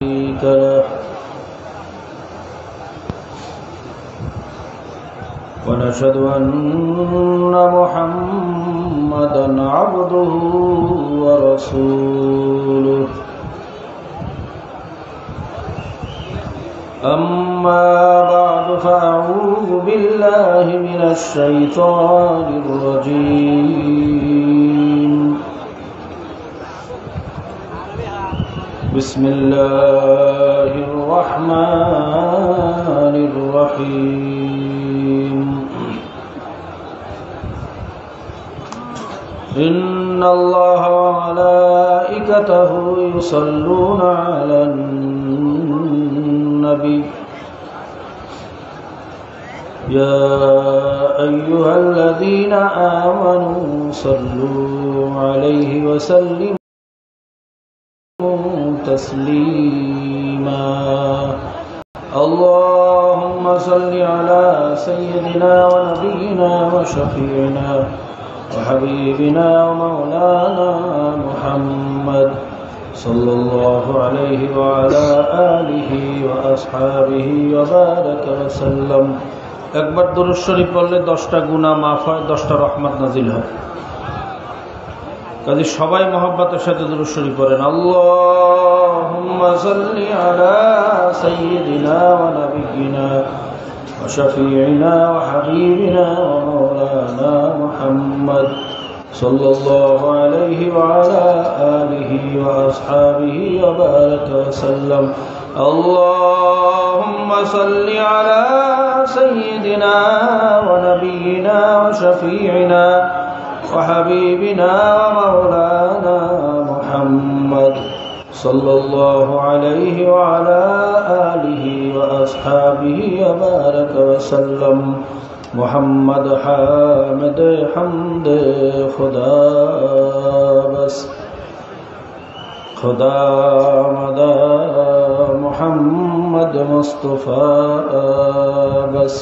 شريك له ونشهد أن محمدا عبده ورسوله أما بعد فأعوذ بالله من الشيطان الرجيم بسم الله الرحمن الرحيم إن الله وملائكته يصلون على النبي يا أيها الذين آمنوا صلوا عليه وسلموا تسليما اللهم صل على سيدنا ونبينا وشفيعنا وحبيبنا ومولانا محمد صلى الله عليه وعلى آله وأصحابه وبارك وسلم একবার দুরূদ শরীফ পড়লে 10টা গুনাহ মাফ হয়, 10টা রহমত নাজিল হয়। কাজে সবাই মহব্বতের সাথে দুরূদ শরীফ পড়েন। আল্লাহুম্মা সাল্লি আলা সাইয়্যিদিনা ওয়া নাবিয়্যিনা ওয়া শাফীঈনা ওয়া হাবিবিনা ওয়া মাওলানা মুহাম্মদ সাল্লাল্লাহু আলাইহি ওয়া আলা আলিহি ওয়া আসহাবিহি ওয়া বারাকা ওয়া সাল্লাম। আল্লাহুম্মা সাল্লি আলা সাইয়্যিদিনা ওয়া নাবিয়্যিনা ওয়া শাফীঈনা وحبيبنا ومولانا محمد صلى الله عليه وعلى آله وأصحابه وبارك وسلم محمد حامد حمد خدا بس خدا مدى محمد مصطفى بس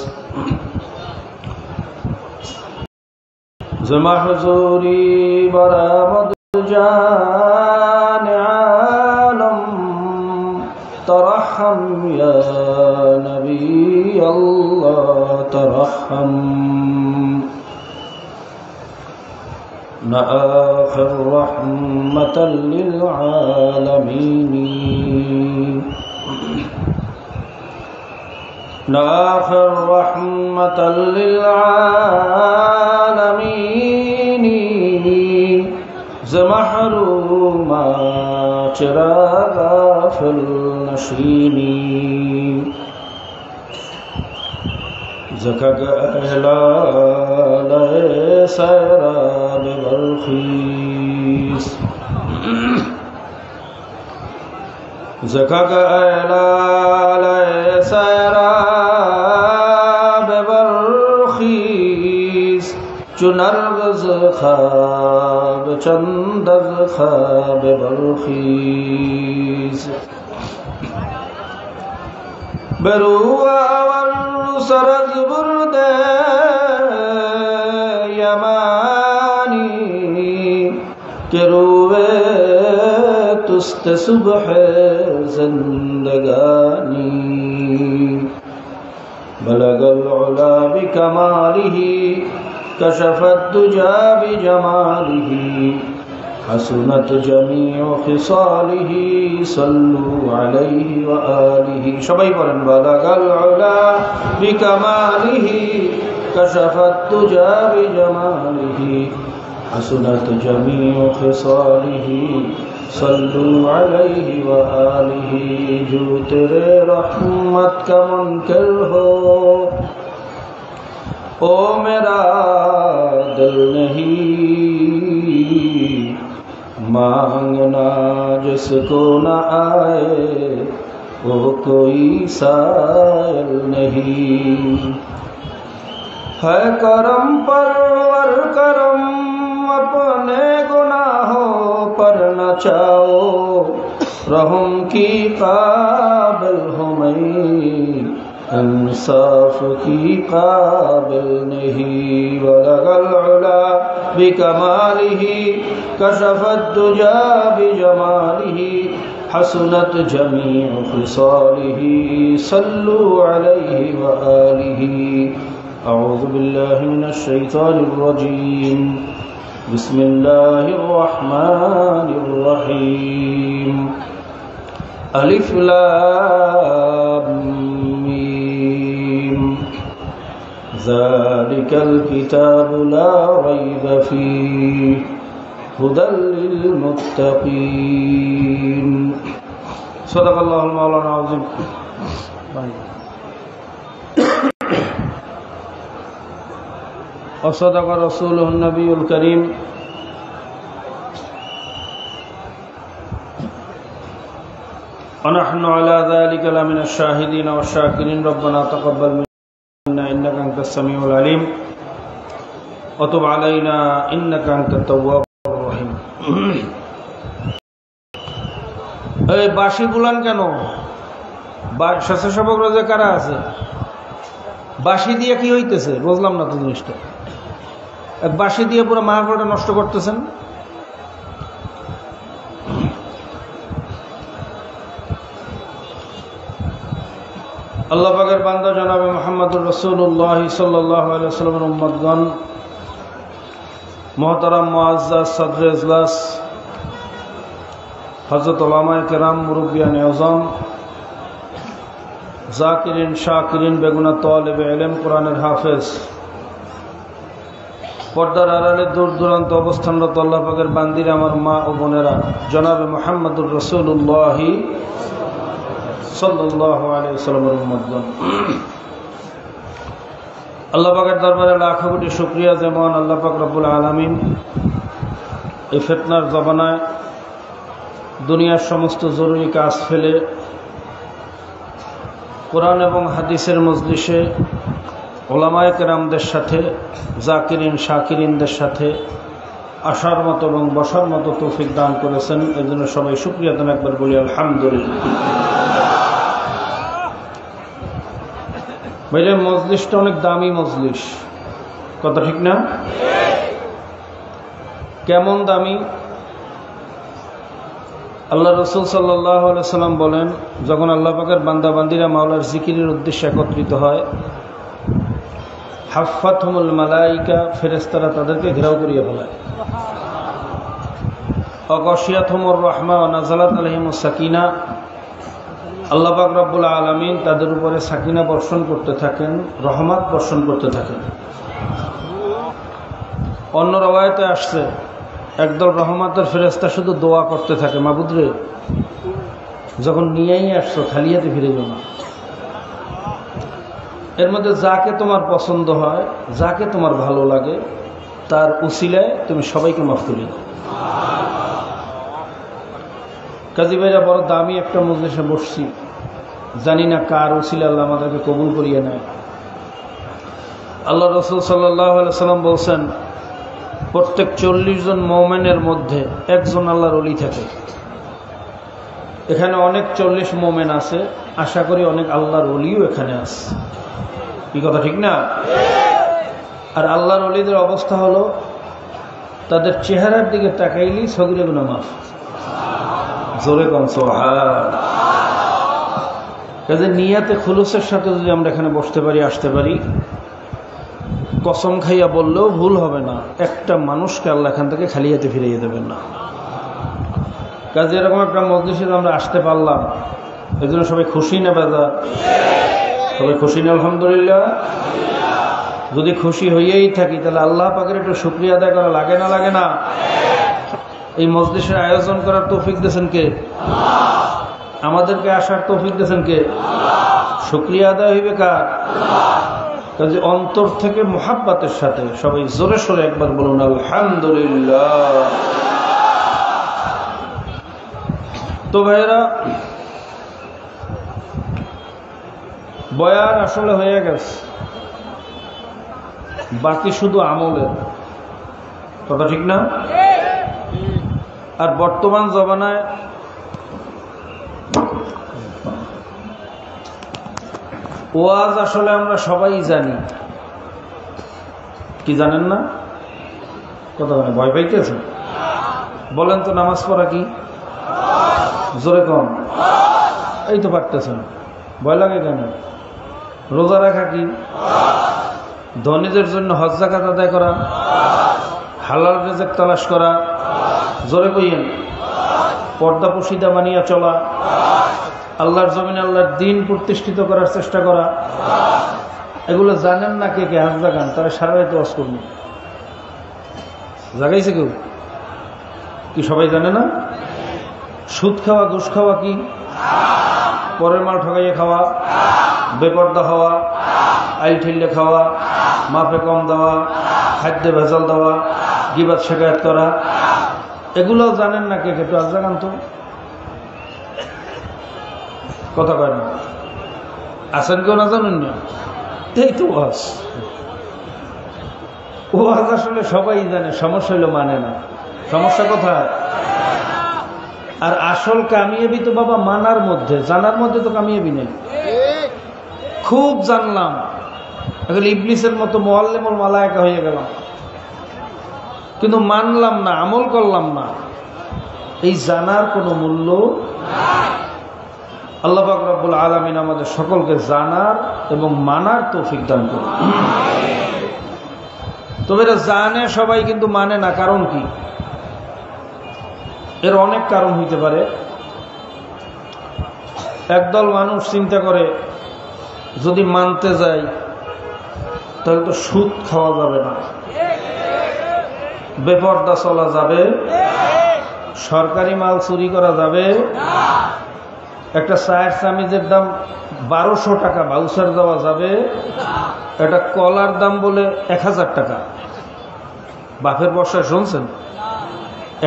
زما حضوری برآمد جان عالم ترحم یا نبی اللہ ترحم آخر رحمة للعالمين آخر رحمة للعالمين زمحروما چراغ غافل نشینی زکگ احلال سیراب برخیز زکگ احلال سیراب برخیز چنرغز خواب چندز خواب برخیز بروا سرز برد یمانی کہ روے تست صبح زندگانی بلغ العلا بکمالہ کشف الدجى بجماله حسنت جميع خصاله صلوا عليه وآله সবাই বলেন بلغ العلا بكماله كشف الدجى بجماله حسنت جميع خصاله صلوا عليه وآله جو تیرے رحمت کا منکر ہو او میرا دل نہیں مانگنا جس کو نہ آئے وہ کوئی سائل نہیں ہے کرم پرور کرم اپنے گناہوں پر نہ چاہو رحم کی قابل ہوں میں انصاف کی قابل نہیں بلغ العلا بکمالہ کشف الدجى بجمالہ حسنت جميع خصاله صلوا عليه وآله أعوذ بالله من الشيطان الرجيم بسم الله الرحمن الرحيم ألف لام ميم ذلك الكتاب لا ريب فيه هدى للمتقين صدق الله المولانا العظيم وصدق رسوله النبي الكريم ونحن على ذلك لمن الشاهدين والشاكرين ربنا تقبل منا إنك أنت السميع العليم وتب علينا إنك أنت التواب الرحيم এই বাঁশি বুলান কেন? স্বেচ্ছাসেবক রোজে কারা আছে? বাঁশি দিয়ে কি হইতেছে বুঝলাম না তো জিনিসটা। এক বাঁশি দিয়ে পুরো মাহফিলটা নষ্ট করতেছেন। আল্লাহ পাকের বান্দা জনাবে মুহাম্মদুর রাসূলুল্লাহ সাল্লাল্লাহু আলাইহি ওয়াসাল্লামের উম্মতগণ, মুহতারাম মুআজ্জাজ সদরে ইজলাস, হযরত উলামায়ে কেরাম, মুরব্বিয়ান আযম, জাকিরিন শাকিরিন, বেগুনা তালেবে ইলম, কোরআনের হাফেজ, পর্দার আড়ালে দূর দূরান্ত অবস্থানরত আল্লাহ পাকের বান্দিরা, আমার মা ও বোনেরা, জনাবে মুহাম্মদুর রাসূলুল্লাহ সাল্লাল্লাহু আলাইহি ওয়াসাল্লামের উম্মতগণ, আল্লাহ পাকের দরবারে লাখো কোটি শুকরিয়া। যেমন আল্লাহ পাক রব্বুল আলামিন এই ফিতনার জমানায় দুনিয়ার সমস্ত জরুরি কাজ ফেলে কোরআন এবং হাদিসের মজলিসে উলামায়ে কেরামদের সাথে, জাকিরিন শাকিরিনদের সাথে আসার মতো এবং বসার মতো তৌফিক দান করেছেন। এর জন্য সবাই শুকরিয়া দেন, একবার বলি আলহামদুলিল্লাহ। ভাইরে, মজলিসটা অনেক দামি মজলিস, কথা ঠিক না? কেমন দামি? আল্লাহ রাসূল সাল্লাল্লাহু আলাইহি ওয়াসাল্লাম বলেন, যখন আল্লাহ পাকের বান্দা বান্দিরা মাওলার জিকিরের উদ্দেশ্যে একত্রিত হয়, হাফফাতহুমুল মালায়েকা, ফেরেশতারা তাদেরকে ঘেরাও করিয়ে ফেলায়। অগশিয়াতহুমুর রাহমা ওয়া নাযালাত আলাইহিমুস সাকিনা, আল্লাহ পাক রব্বুল আলামিন তাদের উপরে সাকিনা বর্ষণ করতে থাকেন, রহমত বর্ষণ করতে থাকেন। অন্য রওয়ায়াতে আসছে, একদল রহমতের ফেরেশতা শুধু দোয়া করতে থাকে, মাবুদ রে, যখন নিয়েই আসছো খালি হাতে ফিরে যাও না। এর মধ্যে যাকে তোমার পছন্দ হয়, যাকে তোমার ভালো লাগে, তার উসিলায় তুমি সবাইকে মাফ করে দাও। কাজী ভাইরা, বড় দামি একটা মজলিসে বসছি, জানি না কার উসিলা আল্লাহ আমাদেরকে কবুল করিয়ে নেয়। আল্লাহ রাসূল সাল্লাল্লাহু আলাইহি ওয়াসাল্লাম বলছেন, প্রত্যেক 40 জন মুমিনের মধ্যে একজন আল্লাহর ওলি থাকে। এখানে অনেক 40 মুমিন আছে, আশা করি অনেক আল্লাহর ওলিও এখানে আছে, কি কথা ঠিক না? আর আল্লাহর ওলিদের অবস্থা হলো, তাদের চেহারার দিকে তাকাইলেই সগীরা গুনাহ মাফ। জোরে কোন সুবহান। কাজে নিয়াতে খুলুসের সাথে যদি আমরা এখানে বসতে পারি, আসতে পারি, কসম খাইয়া বললেও ভুল হবে না, একটা মানুষকে আল্লাহ এখান থেকে খালি হাতে ফিরিয়ে দেবেন না। কাজে এরকম একটা মজলিসে আমরা আসতে পারলাম, এই জন্য সবাই খুশি না বেজা? সবাই খুশি না? আলহামদুলিল্লাহ। যদি খুশি হইয়াই থাকি, তাহলে আল্লাহ পাকের একটু শুকরিয়া আদায় করা লাগে না? লাগে না? এই মজলিসের আয়োজন করার তৌফিক দিয়েছেন কে? আমাদেরকে আসার তৌফিক দিয়েছেন কে? শুকরিয়া আদায় হইবে কার? কাজে অন্তর থেকে মুহাব্বতের সাথে সবাই জোরে সোরে একবার বলুন আলহামদুলিল্লাহ। তো ভাইরা, বয়ান আসলে হয়ে গেছে, বাকি শুধু আমলের কথা, ঠিক না? আর বর্তমান জমানায় ওয়াজ আসলে আমরা সবাই জানি, কি জানেন না? কথা বলে ভয় পাইতেছেন? বলেন তো, নামাজ পড়া কি? জোরে কম। এই তো পারতেছেন, ভয় লাগে কেন? রোজা রাখা কি? ধনীদের জন্য হজ যাকাত আদায় করা, হালাল রিজিক তালাশ করা, জোরে কইয়েন। পর্দা পুশিদা মানিয়া চলা, আল্লাহর জমিনে আল্লাহর দ্বীন প্রতিষ্ঠিত করার চেষ্টা করা, এগুলো জানেন না কে কে? হাত জাগান, তারা সারা রাত ওয়াজ করবে। জাগাইছে কেউ কি? সবাই জানে না? সুদ খাওয়া, ঘুষ খাওয়া কি? পরের মাল ঠকাইয়ে খাওয়া, বেপর্দা হওয়া, আইল ঠেললে খাওয়া, মাপে কম দেওয়া, খাদ্যে ভেজাল দেওয়া, গিবাত শেখায়ত করা, এগুলোও জানেন না কে কে? একটু আজ জাগান তো। কথা কয় না, আছেন কেউ না জানেন না? এই তো ওয়াজ। ওয়াজ আসলে সবাই জানে, সমস্যা হইলো মানে না। সমস্যা কোথায়? আর আসল কামিয়াবি তো বাবা মানার মধ্যে, জানার মধ্যে তো কামিয়াবি নেই। খুব জানলাম, এখন ইবলিসের মতো মুআল্লিমুল মালায়েকা হয়ে গেলাম, কিন্তু মানলাম না, আমল করলাম না। এই জানার কোনো মূল্য নাই। আল্লাহ পাক রব্বুল আলামিন আমাদের সকলকে জানার এবং মানার তৌফিক দান করুন। তবে এরা জানে সবাই, কিন্তু মানে না। কারণ কি? এর অনেক কারণ হইতে পারে। একদল মানুষ চিন্তা করে, যদি মানতে যায় তাহলে তো সুদ খাওয়া যাবে না, বেপর্দা চলা যাবে, সরকারি মাল চুরি করা যাবে, একটা চায়ের চামিজের দাম 1200 টাকা ভাউচার দেওয়া যাবে, একটা কলার দাম বলে 1000 টাকা। বাপের বর্ষায় শুনছেন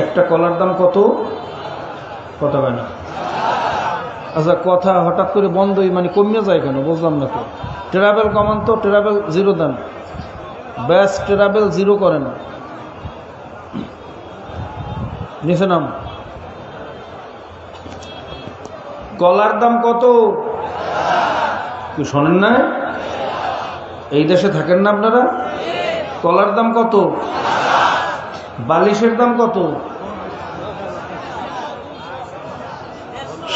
একটা কলার দাম কত? কথা হয় না। আচ্ছা, কথা হঠাৎ করে বন্ধই মানে কমিয়ে যায় কেন বুঝলাম না তো। ট্রাভেল কমান তো, ট্রাভেল জিরো দেন, ব্যাস ট্রাভেল জিরো করে না, নিচে নাম। কলার দাম কত? কি শোনেন না? এই দেশে থাকেন না আপনারা? কলার দাম কত? বালিশের দাম কত?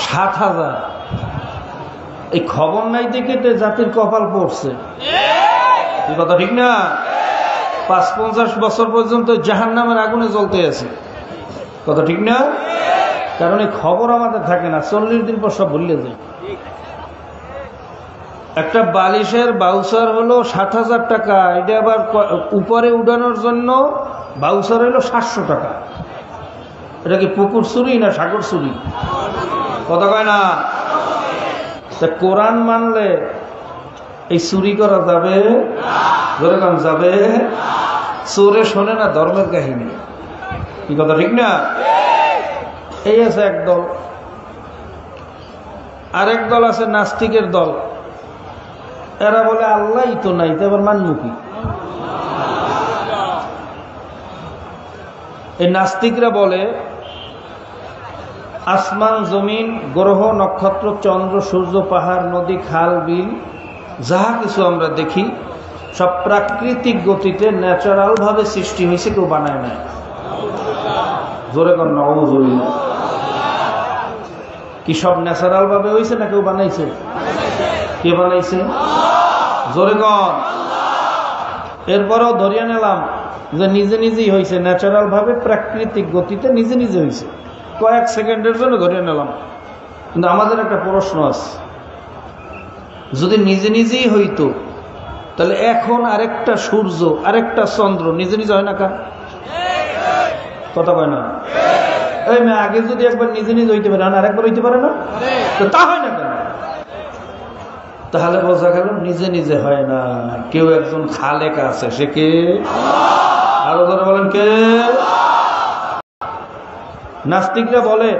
7000। এই খবর নাই দেখে তো জাতির কপাল পড়ছে। এই কথা ঠিক না? ৫-৫০ বছর পর্যন্ত জাহান্নামের আগুনে জ্বলতে আছে। কথা ঠিক না? কারণ এই খবর আমাদের থাকে না, 40 দিন পর সব ভুলে যায়। একটা বালিশের বাউচার হলো 7000 টাকা, এটা আবার উপরে উঠানোর জন্য বাউচার হলো 700 টাকা। এটা কি পুকুর চুরি না সাগর চুরি? কথা কয় না। তা কোরআন মানলে এই চুরি করা যাবে? যেরকম যাবে। চোরে শোনে না ধর্মের কাহিনী। কি কথা ঠিক না? এই আছে একদল। আরেক দল আছে নাস্তিকের দল। এরা বলে আল্লাহই তো নাই, তো এবার মানব কি? এই নাস্তিকরা বলে আসমান জমিন গ্রহ নক্ষত্র চন্দ্র সূর্য পাহাড় নদী খাল বিল যাহা কিছু আমরা দেখি সব প্রাকৃতিক গতিতে ন্যাচারাল ভাবে সৃষ্টি হয়েছে, কেউ বানায় নাই। জোরে কর নাউযুবিল্লাহ। কি সব ন্যাচারাল ভাবে হয়েছে না কেউ বানাইছে? কে বানাইছে? জোরে কর। এরপরেও ধরিয়ে নিলাম যে নিজে নিজেই হয়েছে, ন্যাচারাল ভাবে প্রাকৃতিক গতিতে নিজে নিজে হয়েছে, কয়েক সেকেন্ডের জন্য ধরিয়ে নিলাম। কিন্তু আমাদের একটা প্রশ্ন আছে, যদি নিজে নিজেই হইতো তাহলে এখন আরেকটা সূর্য আরেকটা চন্দ্র নিজে নিজে হয় না? কা কথা কয় না? এই মেয়ে আগে যদি একবার নিজে নিজে হইতে পারে, আরেকবার হইতে পারে না? তা হয় না কেন? তাহলে বোঝা গেল নিজে নিজে হয় না, কেউ একজন খালেক আছে। সে কে? আরো ধরে বলেন কে? নাস্তিকরা বলে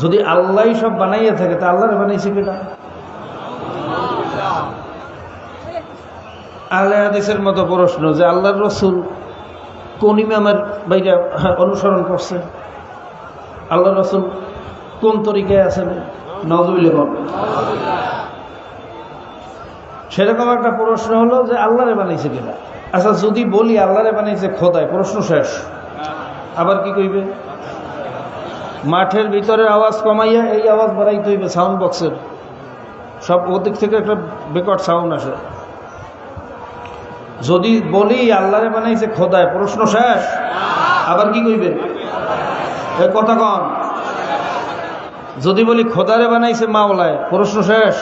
যদি আল্লাহ সব বানাইয়া থাকে তা আল্লাহরে বানাইছে কিনা? আহলে হাদিসের মতো প্রশ্ন যে আল্লাহর রাসূল কোন ইমামের বাইরে অনুসরণ করছে, আল্লাহর রাসূল কোন তরিকায় আছেন, নাউযুবিল্লাহ। সেরকম একটা প্রশ্ন হলো যে আল্লাহরে বানাইছে কিনা। আচ্ছা, যদি বলি আল্লাহরে বানাইছে খোদায়, প্রশ্ন শেষ। আবার কি কইবে? মাঠের ভিতরে আওয়াজ কমাইয়া এই আওয়াজ বাড়াইতে হইবে সাউন্ড বক্সের, সব ওদিক থেকে একটা বেকট সাউন্ড আসে। যদি বলি আল্লাহরে বানাইছে খোদায়, প্রশ্ন শেষ। আবার কি কইবে? এই কথা কন। যদি বলি খোদারে বানাইছে মাওলায়, প্রশ্ন শেষ।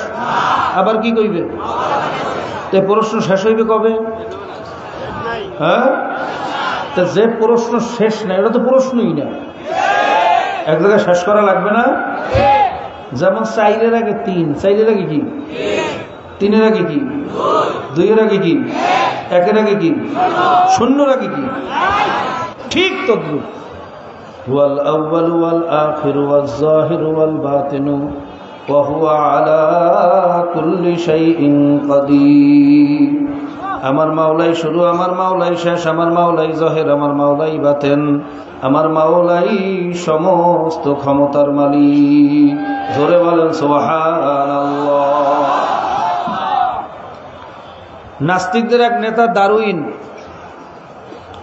আবার কি কইবে? তো প্রশ্ন শেষ হইবে কবে? হ্যাঁ, তো যে প্রশ্ন শেষ না এটা তো প্রশ্নই না, এক জায়গায় শেষ করা লাগবে না? যেমন 4-এর আগে 3, 4-এর আগে কি? 3-এর আগে কি? 2-এর আগে কি? 1-এর আগে কি? 0-এর আগে কি? ঠিক তদ্রুপ হুয়াল আউয়ালু ওয়াল আখিরু ওয়াজ যাহিরু ওয়াল বাতিনু ওয়া হুয়া আলা কুল্লি শাইইন কাদির। আমার মাওলাই শুরু, আমার মাওলাই শেষ, আমার মাওলাই জাহির, আমার মাওলাই বাতেন, আমার মাওলাই সমস্ত ক্ষমতার মালিক। জোরে বলেন সুবহানাল্লাহ। নাস্তিকদের এক নেতা ডারউইন,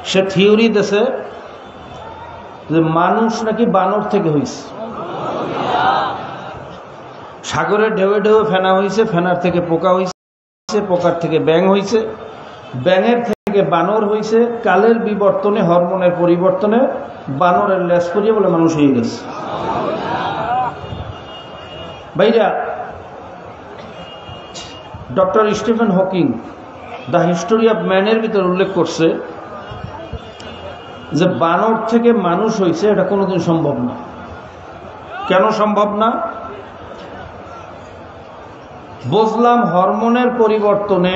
সে থিওরি দেশে যে মানুষ নাকি বানর থেকে হয়েছে। সাগরে ঢেউে ঢেউে ফেনা হয়েছে, ফেনার থেকে পোকা হয়েছে, পোকার থেকে ব্যাঙ হয়েছে, ব্যাঙের থেকে বানর হয়েছে, কালের বিবর্তনে, হরমোনের পরিবর্তনে বানরের লেজ করিয়ে বলে মানুষ হয়ে গেছে। ভাইরা, doctor Stephen Hawking the history of ম্যানের ভিতরে উল্লেখ করছে যে বানর থেকে মানুষ হয়েছে, এটা কোনোদিন সম্ভব না। কেন সম্ভব না? বুঝলাম হরমোনের পরিবর্তনে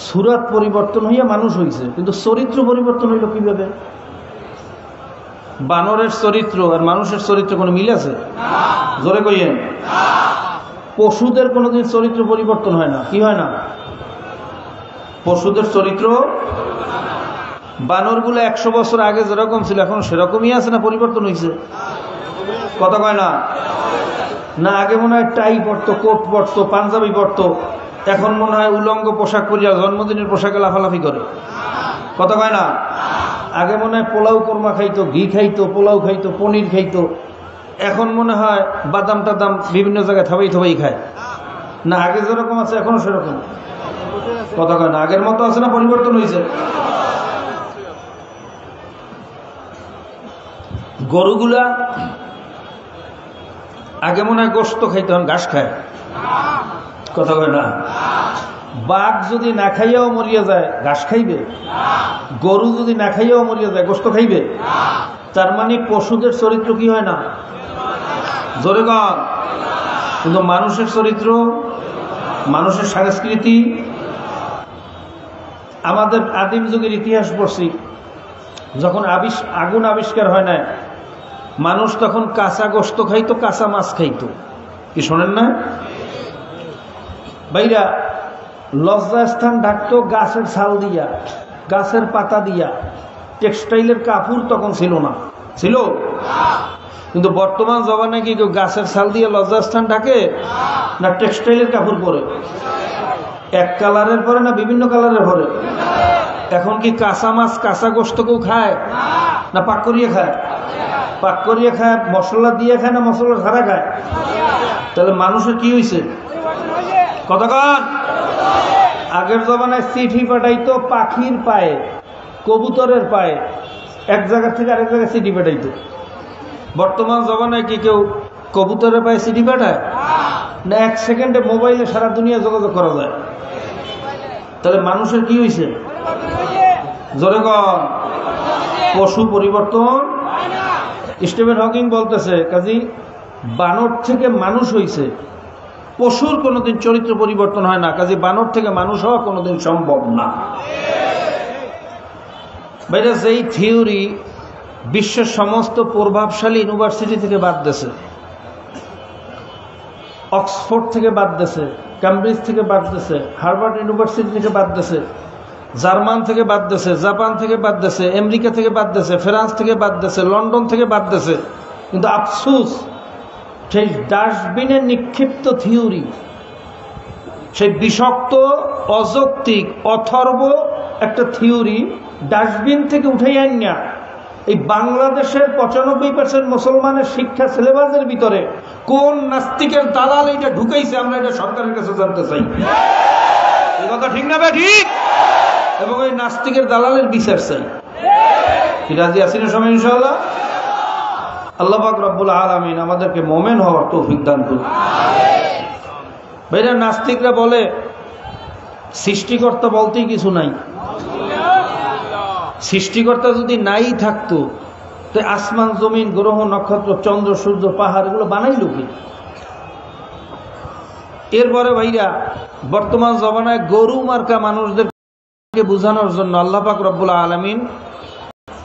সুরাত পরিবর্তন হইয়া মানুষ হয়েছে, কিন্তু চরিত্র পরিবর্তন হইল কিভাবে? বানরের চরিত্র আর মানুষের চরিত্র কোনো মিল আছে? জোরে কইয়েন। পশুদের কোনোদিন চরিত্র পরিবর্তন হয় না। কি হয় না? পশুদের চরিত্র, বানরগুলো 100 বছর আগে যেরকম ছিল এখন সেরকমই আছে না পরিবর্তন হয়েছে? কথা কয় না? না আগে মনে হয় টাই পরতো, কোট পরতো, পাঞ্জাবি পরতো, এখন মনে হয় উলঙ্গ পোশাক পরিয়া জন্মদিনের পোশাকে লাফালাফি করে। কথা কয় না? আগে মনে হয় পোলাও কোরমা খাইতো, ঘি খাইতো, পোলাও খাইতো, পনির খাইতো, এখন মনে হয় বাদাম টাদাম বিভিন্ন জায়গায় থাবাই থাবাই খায়। না আগে যেরকম আছে এখনো সেরকম? কথা কয় না? আগের মতো আছে না পরিবর্তন হয়েছে? গরুগুলা আগে মনে হয় গোশত খাইতে, এখন ঘাস খায়। কথা কয় না? বাঘ যদি না খাইয়াও মরিয়া যায় ঘাস খাইবে? গরু যদি না খাইয়াও মরিয়া যায় গোশত খাইবে? তার মানে পশুদের চরিত্র কি হয় না? জোরে কর। কিন্তু মানুষের চরিত্র, মানুষের সংস্কৃতি, আমাদের আদিম যুগের ইতিহাস পড়ছি, যখন আগুন আবিষ্কার হয় না, মানুষ তখন কাঁচা গোশত খাইতো, কাঁচা মাছ খাইতো। কি শোনেন না ভাইরা? লজ্জাস্থান ঢাকতো গাছের ছাল দিয়া, গাছের পাতা দিয়া। টেক্সটাইলের কাপড় তখন ছিল না, ছিল? কিন্তু বর্তমান জমানায় কি কেউ গাছের ছাল দিয়ে লজ্জাস্থান ঢাকে না টেক্সটাইলের কাপড় পরে? এক কালারের পরে না বিভিন্ন কালারের পরে? এখন কি কাঁচা মাছ, কাঁচা গোশত কেউ খায় না পাক করিয়ে খায়? পাক করিয়ে খায়, মশলা দিয়ে খায় না মশলা ছাড়া খায়? তাহলে মানুষের কি হয়েছে? কতক্ষণ? আগের জমানায় চিঠি পাঠাইতো পাখির পায়ে, কবুতরের পায়ে, এক জায়গা থেকে আরেক জায়গায় চিঠি পাঠাইতো। বর্তমান জমানায় কি কেউ কবুতরের পায়ে চিঠি পাঠায়? না 1 সেকেন্ডে মোবাইলে সারা দুনিয়া যোগাযোগ করা যায়। তাহলে মানুষের কি হয়েছে? জোরে কর। পশু পরিবর্তন। স্টিফেন হকিং বলতেছে কাজী বানর থেকে মানুষ হয়েছে, পশুর কোনোদিন চরিত্র পরিবর্তন হয় না, কাজী বানর থেকে মানুষ হওয়া কোনোদিন সম্ভব না। ভাইরা, যেই থিওরি বিশ্বের সমস্ত প্রভাবশালী ইউনিভার্সিটি থেকে বাদ দিয়েছে, অক্সফোর্ড থেকে বাদ দিয়েছে, ক্যামব্রিজ থেকে বাদ দিয়েছে, হার্ভার্ড ইউনিভার্সিটি থেকে বাদ দিয়েছে, জার্মান থেকে বাদ দিয়েছে, জাপান থেকে বাদ দিয়েছে, আমেরিকা থেকে বাদ দিয়েছে, ফ্রান্স থেকে বাদ দিয়েছে, লন্ডন থেকে বাদ দিয়েছে, কিন্তু আফসোস সেই ডাস্টবিনে নিক্ষিপ্ত থিওরি, সেই বিষাক্ত অযৌক্তিক অথর্ব একটা থিওরি ডাস্টবিন থেকে উঠাই আন না এই বাংলাদেশের 95% মুসলমানের শিক্ষা সিলেবাসের ভিতরে কোন নাস্তিকের দালাল এটা ঢুকাইছে, আমরা এটা সরকারের কাছে জানতে চাই। এই কথা ঠিক না? ঠিক। এবং এই নাস্তিকের দালালের বিচার চাই। কি রাজি আছি না সবাই ইনশাআল্লাহ? আল্লাহ পাক রব্বুল আলামিন আমাদেরকে মুমিন হওয়ার তৌফিক দান করুন। ভাইরা, নাস্তিকরা বলে সৃষ্টিকর্তা বলতেই কিছু নাই। সৃষ্টিকর্তা যদি নাই থাকতো তো আসমান জমিন গ্রহ নক্ষত্র চন্দ্র সূর্য পাহাড় এগুলো বানাইল কি? এরপরে ভাইরা, বর্তমান জমানায় গরু মার্কা মানুষদেরকে বোঝানোর জন্য আল্লাহ পাক রব্বুল আলামিন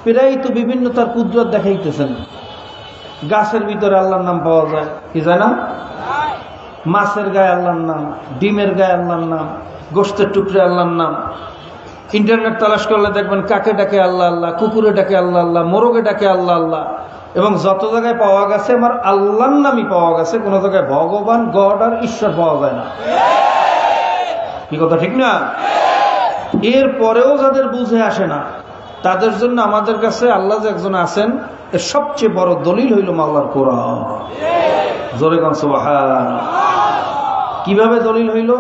প্রায় তো বিভিন্ন তার কুদরত দেখাইতেছেন। গাছের ভিতরে আল্লাহর নাম পাওয়া যায়, কি জানা? মাছের গায়ে আল্লাহর নাম, ডিমের গায়ে আল্লাহর নাম, গোশতের টুকরে আল্লাহর নাম। ইন্টারনেট তালাশ করলে দেখবেন কাকে ডাকে আল্লাহ আল্লাহ, কুকুরে ডাকে আল্লাহ আল্লাহ, মোরগে ডাকে আল্লাহ আল্লাহ। এবং যত জায়গায় পাওয়া গেছে আমার আল্লাহর নামই পাওয়া গেছে, কোন জায়গায় ভগবান গড আর ঈশ্বর পাওয়া যায় না। কি কথা ঠিক না? এর পরেও যাদের বুঝে আসে না তাদের জন্য আমাদের কাছে আল্লাহ যে একজন আছেন এর সবচেয়ে বড় দলিল হইল আল্লাহর কোরআন। জোরে গান সুবহান। কিভাবে দলিল হইল?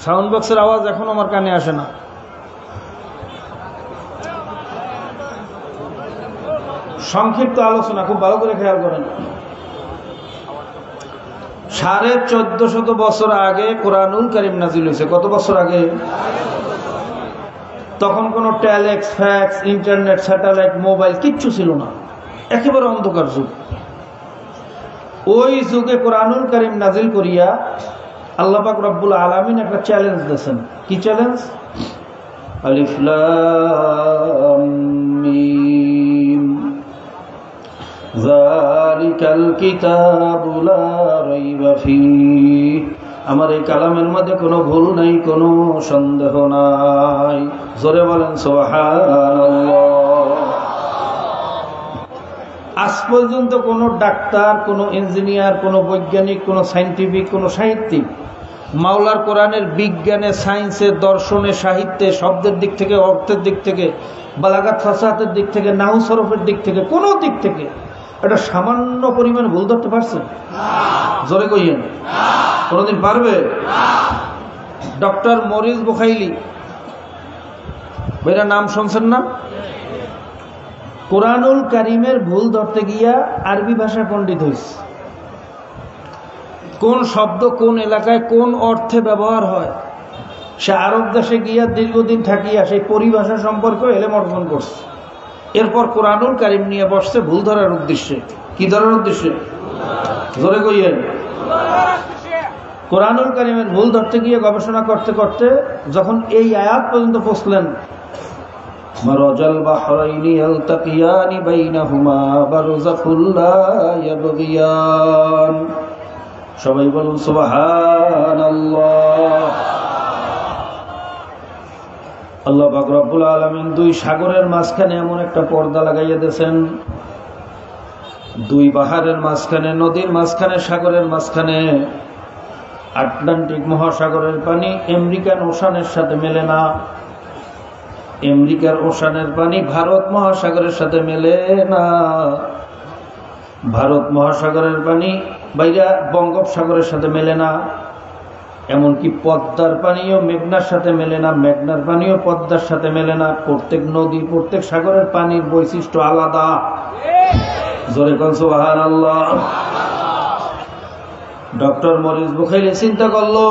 সাউন্ড বক্সের আওয়াজ এখন আমার কানে আসে না। সংক্ষিপ্ত আলোচনা, খুব ভালো করে খেয়াল করেন। 1450 বছর আগে কোরআনুল কারীম নাজিল হয়েছে। কত বছর আগে? তখন কোনো telex, fax, internet, satellite, mobile কিচ্ছু ছিল না, একেবারে অন্ধকার যুগ। ওই যুগে কোরআনুল কারীম নাজিল করিয়া আল্লাহ পাক রব্বুল আলামিন একটা চ্যালেঞ্জ দিয়েছেন। কি চ্যালেঞ্জ? আলিফ লাম মিম যালিকাল কিতাবু লা রাইবা ফীহ। আমার এই কালামের মধ্যে কোনো ভুল নাই, কোনো সন্দেহ নাই। জোরে বলেন সুবহানাল্লাহ। আজ পর্যন্ত কোনো ডাক্তার, কোনো ইঞ্জিনিয়ার, কোনো বৈজ্ঞানিক, কোনো সায়েন্টিফিক, কোনো সাহিত্যিক মাওলার কোরআনের বিজ্ঞানে, সায়েন্সে, দর্শনে, সাহিত্যে, শব্দের দিক থেকে, অর্থের দিক থেকে, বালাগাত ফাসাহাতের দিক থেকে, নাহু সরফের দিক থেকে, কোনো দিক থেকে এটা সামান্য পরিমাণ ভুল ধরতে পারছে? জোরে কইয়েন। কোনদিন পারবে? ডক্টর মরিস বুখাইলি, ভাইরা নাম শুনছেন না? কোরআনুল কারীমের ভুল ধরতে গিয়া আরবি ভাষা পণ্ডিত হয়েছে। কোন শব্দ কোন এলাকায় কোন অর্থে ব্যবহার হয় সে আরব দেশে গিয়া দীর্ঘদিন থাকিয়া সেই পরিভাষা সম্পর্কে এলেম অর্জন করছে। এরপর কোরআনুল কারীম নিয়ে বসছে ভুল ধরার উদ্দেশ্যে। কি ধরার উদ্দেশ্যে? জোরে কইয়েন। কোরআনুল কারীমের ভুল ধরতে গিয়ে গবেষণা করতে করতে যখন এই আয়াত পর্যন্ত পৌঁছলেন, মারাজাল বাহরাইনি ইয়ালতাকিয়ানি বাইনাহুমা বারযাখুল লা ইয়াবগিয়ান। সবাই বলুন সুবহানাল্লাহ। আল্লাহ পাক রব্বুল আলামিন দুই সাগরের মাঝখানে এমন একটা পর্দা লাগাইয়া দিয়েছেন, দুই পাহাড়ের মাঝখানে, নদীর মাঝখানে, সাগরের মাঝখানে। আটলান্টিক মহাসাগরের পানি আমেরিকান ওশানের সাথে মেলে না, আমেরিকার ওশানের পানি ভারত মহাসাগরের সাথে মেলে না, ভারত মহাসাগরের পানি বাইরা বঙ্গোপসাগরের সাথে মেলে না, এমনকি পদ্মার পানিও মেঘনার সাথে মেলে না, মেঘনার পানিও পদ্মার সাথে মেলে না। প্রত্যেক নদী, প্রত্যেক সাগরের পানির বৈশিষ্ট্য আলাদা। জোরে কোন সুবহানাল্লাহ। ডক্টর মরিস বুখাইলি চিন্তা করলো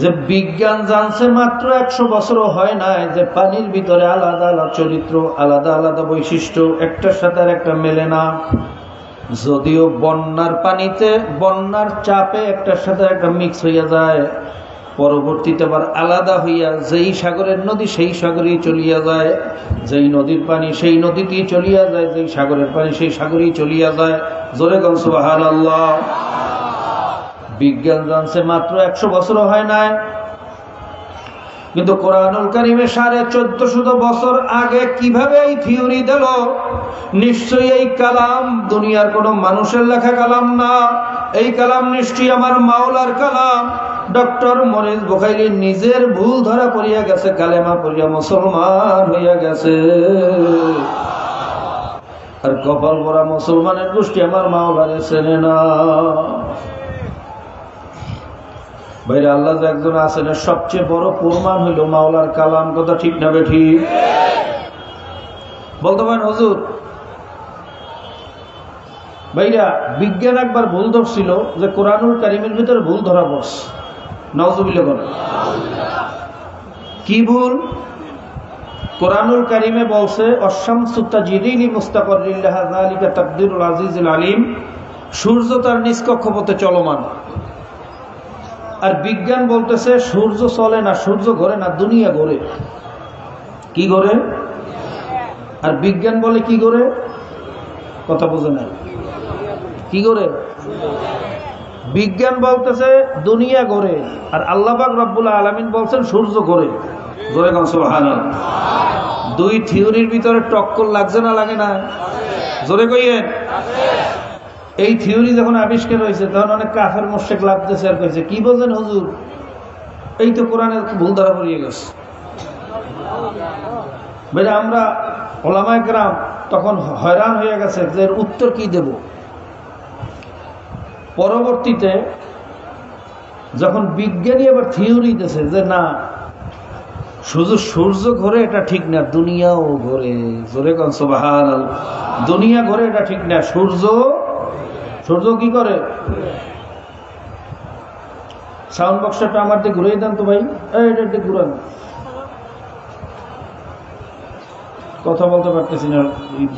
যে বিজ্ঞান জানছে মাত্র 100 বছরও হয় নাই যে পানির ভিতরে আলাদা আলাদা চরিত্র, আলাদা আলাদা বৈশিষ্ট্য, একটার সাথে আর একটা মেলে না। যদিও বন্যার পানিতে, বন্যার চাপে একটার সাথে একটা মিক্স হইয়া যায়, পরবর্তীতে আবার আলাদা হইয়া যেই সাগরের নদী সেই সাগরেই চলিয়া যায়, যেই নদীর পানি সেই নদীতেই চলিয়া যায়, যেই সাগরের পানি সেই সাগরেই চলিয়া যায়। জোরে কোন সুবহানাল্লাহ। বিজ্ঞান জানছে মাত্র 100 বছরও হয় নাই। কিন্তু কোরআনুল কারীমে 1450 বছর আগে কিভাবে এই থিওরি দিল? নিশ্চয়ই এই কালাম দুনিয়ার কোন মানুষের লেখা কালাম না, এই কালাম নিশ্চয়ই আমার মাওলার কালাম। ডক্টর মরিস বুখাইলি নিজের ভুল ধরা পড়িয়া গেছে, কালেমা পড়িয়া মুসলমান হইয়া গেছে। আর কপাল পরা মুসলমানের গোষ্ঠী আমার মাওলারে চেনে না। ভাইরা, আল্লাহ যে একজন আছেন সবচেয়ে বড় প্রমাণ হইল মাওলার কালাম। কথা ঠিক না বেঠিক? বলতে পারেন হুজুর, ভাইরা বিজ্ঞান একবার ভুল ধরছিল যে কোরআনুল কারীমের ভিতরে ভুল ধরা পড়ছে। নাউজুবিল্লাহ বলেন। কি ভুল? কোরআনুল কারীমে বলছে অশামসু তাজরি লিমুস্তাকাররিন লাহা যালিকা তাকদীরুল আজিজুল আলীম, সূর্য তার নিজ কক্ষপথে চলমান। আর বিজ্ঞান বলতেছে সূর্য চলে না, সূর্য ঘোরে না, দুনিয়া ঘোরে। কি ঘোরে? আর বিজ্ঞান বলে কি ঘোরে? কথা বোঝে না। কি ঘোরে? বিজ্ঞান বলতেছে দুনিয়া ঘোরে, আর আল্লাহ পাক রব্বুল আলামিন বলছেন সূর্য ঘোরে। জোরে কোন সুবহানাল্লাহ। দুই থিওরির ভিতরে টক্কর লাগছে না লাগে না? জোরে কইয়েন। এই থিওরি যখন আবিষ্কার হয়েছে তখন অনেক কাফের মুশরিক লাভ দিয়েছে আর কইছে কি বলেন হুজুর, এই তো কোরআনের ভুল ধরা পড়িয়ে গেছে। ভাই আমরা ওলামায়ে কেরাম তখন হয়রান হয়ে গেছে যে এর উত্তর কি দেব। পরবর্তীতে যখন বিজ্ঞানী আবার থিওরি দিয়েছে যে না, শুধু সূর্য ঘোরে এটা ঠিক না, দুনিয়াও ঘোরে। জোরে কোন সুবহানাল্লাহ। দুনিয়া ঘোরে এটা ঠিক না, সূর্য কি করে? সাউন্ড বক্সটা আমার দিকে ঘুরিয়ে দেন তো ভাই, এটা দিকে ঘুরান। কথা বলতে পারতেছি না,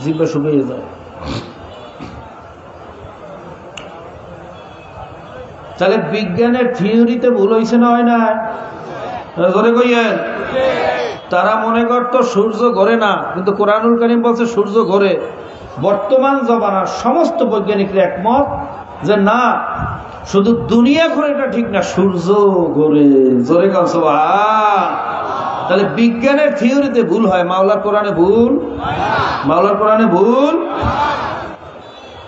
জিহ্বা শুকিয়ে যায়। তাহলে বিজ্ঞানের থিওরিতে ভুল হয়েছে না হয় না? ধরে কইয়েন। তারা মনে করতো সূর্য ঘোরে না, কিন্তু কোরআনুল কারীম বলছে সূর্য ঘোরে। বর্তমান জমানার সমস্ত বৈজ্ঞানিকরা একমত যে না, শুধু দুনিয়া ঘোরে এটা ঠিক না, সূর্য ঘোরে। জোরে কান সুবহান। তাহলে বিজ্ঞানের থিওরিতে ভুল হয়, মাওলার কোরআনে ভুল? মাওলার কোরআনে ভুল?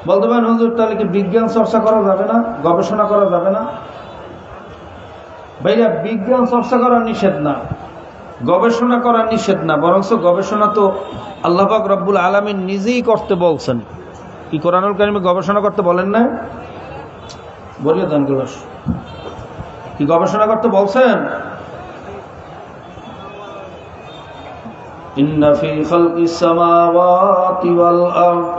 বলতে পারেন হুজুর তাহলে কি বিজ্ঞান চর্চা করা যাবে না, গবেষণা করা যাবে না? ভাইয়া বিজ্ঞান চর্চা করা নিষেধ না, গবেষণা করা নিষেধ না, বরঞ্চ গবেষণা তো আল্লাহ পাক রব্বুল আলামিন নিজেই করতে বলছেন। কি কোরআনুল কারীমে গবেষণা করতে বলেন না? বলিয়ে দেন গ্লাস। কি গবেষণা করতে বলছেন? ইন্না ফি খালকিস সামাওয়াতি ওয়াল আরদ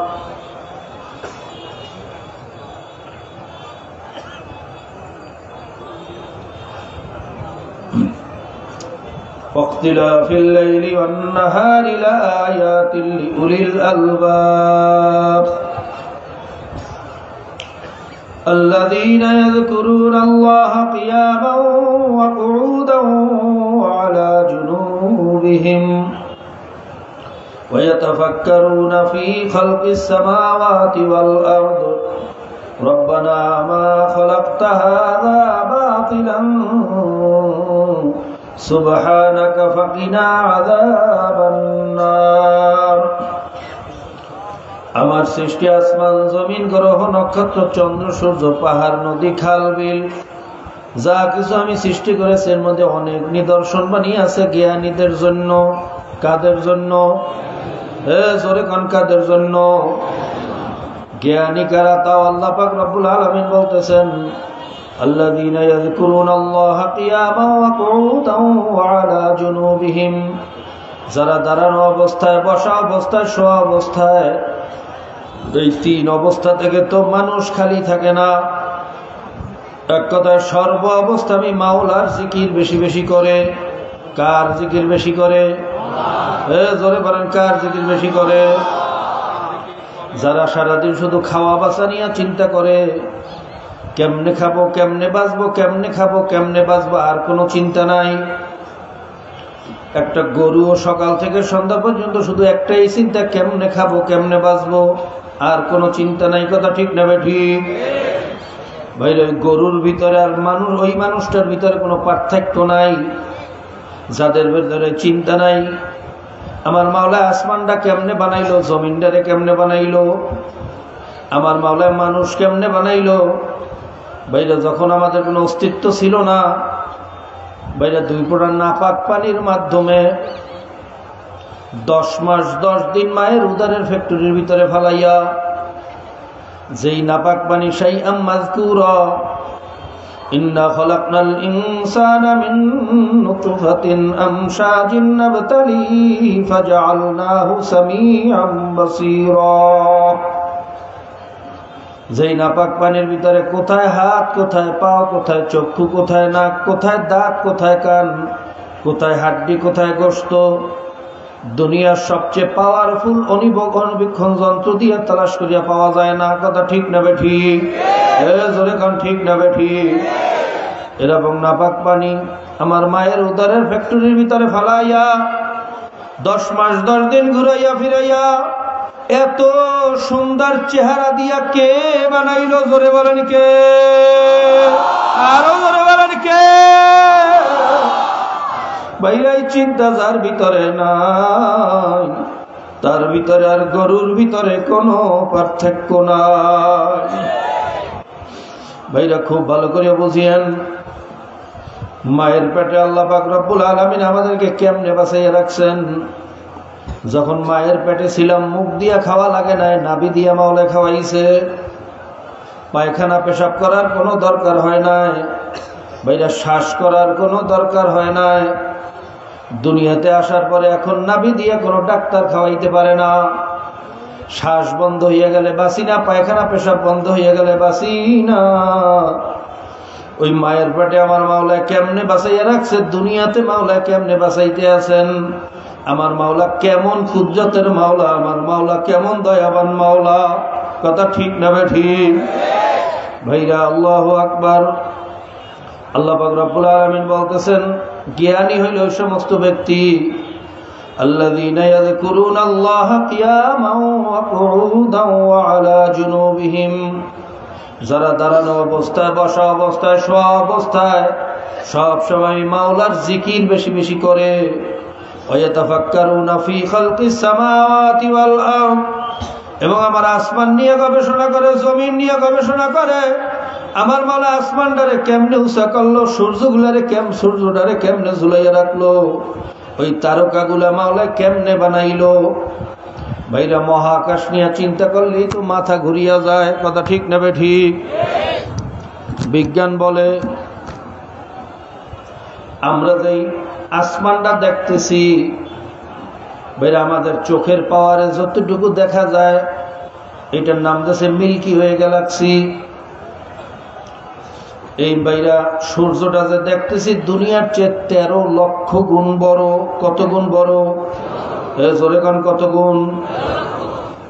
واختلاف الليل والنهار لآيات لأولي الألباب الذين يذكرون الله قياما وقعودا وعلى جنوبهم ويتفكرون في خلق السماوات والأرض ربنا ما خلقت هذا باطلا সুবহানাকা ফাকিনা আযাবান্নার। আমার সৃষ্টি আসমান জমিন গ্রহ নক্ষত্র চন্দ্র সূর্য পাহাড় নদী খাল বিল যা কিছু আমি সৃষ্টি করেছি এর মধ্যে অনেক নিদর্শন বানিয়ে আছে জ্ঞানীদের জন্য। কাদের জন্য? জোরে কোন কাদের জন্য? জ্ঞানী কারা? তাও আল্লাহ পাক রব্বুল আলামিন বলতেছেন الذين يذكرون الله قياما وقعودا وعلى جنوبهم, যারা দাঁড়ানো অবস্থায়, বসা অবস্থায়, শোয়া অবস্থায়, এই তিন অবস্থা থেকে তো মানুষ খালি থাকে না। এক কথায় সর্ব অবস্থা আমি মাওলার জিকির বেশি বেশি করে। কার জিকির বেশি করে? জোরে বলেন, কার জিকির বেশি করে? যারা সারাদিন শুধু খাওয়া বাঁচা নিয়ে চিন্তা করে, কেমনে খাবো, কেমনে বাঁচবো, কেমনে খাবো, কেমনে বাঁচবো, আর কোনো চিন্তা নাই। একটা গরুও সকাল থেকে সন্ধ্যা পর্যন্ত শুধু একটাই চিন্তা, কেমনে খাবো, কেমনে বাঁচবো, আর কোনো চিন্তা নাই। কথা ঠিক না ঠিক? ভাই, গরুর ভিতরে আর মানুষ, ওই মানুষটার ভিতরে কোনো পার্থক্য নাই। যাদের ভিতরে চিন্তা নাই আমার মাওলা আসমানটা কেমনে বানাইলো, জমিনটারে কেমনে বানাইলো, আমার মাওলা মানুষ কেমনে বানাইলো। ভাইরা যখন আমাদের কোনো অস্তিত্ব ছিল না, ভাইরা 2 ফোঁটা নাপাক পানির মাধ্যমে 10 মাস 10 দিন মায়ের উদরের ফ্যাক্টরির ভিতরে ফালাইয়া যেই নাপাক পানি শাইআম মাযকুরা, ইন্না খলাকনাল ইনসানা মিন নুতফাতিন আমশাজিন নাবতালিহি ফাজআলনাহু সামিআম বাসীরা। যেই নাপাক পানির ভিতরে কোথায় হাত, কোথায় পা, কোথায় চক্ষু, কোথায় নাক, কোথায় দাঁত, কোথায় কান, কোথায় হাড্ডি, কোথায় গোশত, দুনিয়ার সবচেয়ে পাওয়ারফুল অণুবীক্ষণ যন্ত্র দিয়ে তালাশ করিয়া পাওয়া যায় না। কথা ঠিক না বেঠিক? জোরে কান ঠিক না বেঠিক? এরকম নাপাক পানি আমার মায়ের উদরের ফ্যাক্টরির ভিতরে ফালাইয়া 10 মাস 10 দিন ঘুরাইয়া ফিরাইয়া এত সুন্দর চেহারা দিয়া কে বানাইলো? জোরে বলেন কে? আরো জোরে বলেন কে? বাইরাই চিন্তা যার ভিতরে নাই, তার ভিতরে আর গরুর ভিতরে কোনো পার্থক্য নাই। ভাইরা খুব ভালো করে বুঝিয়েন, মায়ের পেটে আল্লাহ পাক রব্বুল আলামিন আমাদেরকে কেমনে বাঁচাইয়া রাখছেন। যখন মায়ের পেটে ছিলাম মুখ দিয়া খাওয়া লাগে নাই, নাভি দিয়া মাওলা খাওয়াইছে। পায়খানা পেশাব করার কোনো দরকার হয় নাই, ভাইরা শ্বাস করার কোনো দরকার হয় নাই। দুনিয়াতে আসার পরে এখন নাভি দিয়ে কোনো ডাক্তার খাওয়াইতে পারে না। শ্বাস বন্ধ হয়ে গেলে বাঁচি না, পায়খানা পেশাব বন্ধ হয়ে গেলে বাঁচি না। ওই মায়ের পেটে আমার মাওলা কেমনে বাঁচাইয়া রাখছে, দুনিয়াতে মাওলা কেমনে বাঁচাইতে আছেন। আমার মাওলা কেমন কুদরতের মাওলা, আমার মাওলা কেমন দয়াবান মাওলা। কথা ঠিক না ঠিক? ভাইরা আল্লাহু আকবার। আল্লাহ পাক রব্বুল আলামিন বলতেছেন, জ্ঞানী হইল ওই সমস্ত ব্যক্তি আল্লাযীনা ইয়াযকুরুনাল্লাহা কিয়ামান ওয়া কুউদান ওয়া আলা জুনুবিহিম, যারা দাঁড়ানো অবস্থায়, বসা অবস্থায়, শোয়া অবস্থায় সব সময় মাওলার জিকির বেশি বেশি করে। ওয়া ইয়াতাফাক্কারুনা ফি খালকিস সামাওয়াতি ওয়াল আরদ, এবং আমার আসমান নিয়ে গবেষণা করে, জমিন নিয়ে গবেষণা করে। আমার মাওলা আসমানটারে কেমনে উঁচা করলো, সূর্যটারে কেমনে ঝুলাইয়া রাখলো, ওই তারকাগুলা মাওলা কেমনে বানাইলো। ভাইরা মহাকাশ নিয়ে চিন্তা করলেই তো মাথা ঘুরিয়া যায়। কথা ঠিক না ঠিক? বিজ্ঞান বলে আমরা যেই আসমানটা দেখতেছি, ভাইরা আমাদের চোখের পাওয়ারে যতটুকু দেখা যায়, এটার নাম দিয়েছে মিল্কি ওয়ে গ্যালাক্সি। এই বাইরা সূর্যটা যে দেখতেছি দুনিয়ার চেয়ে 13 লক্ষ গুণ বড়। কত গুণ বড়? জোরে কান কত গুণ?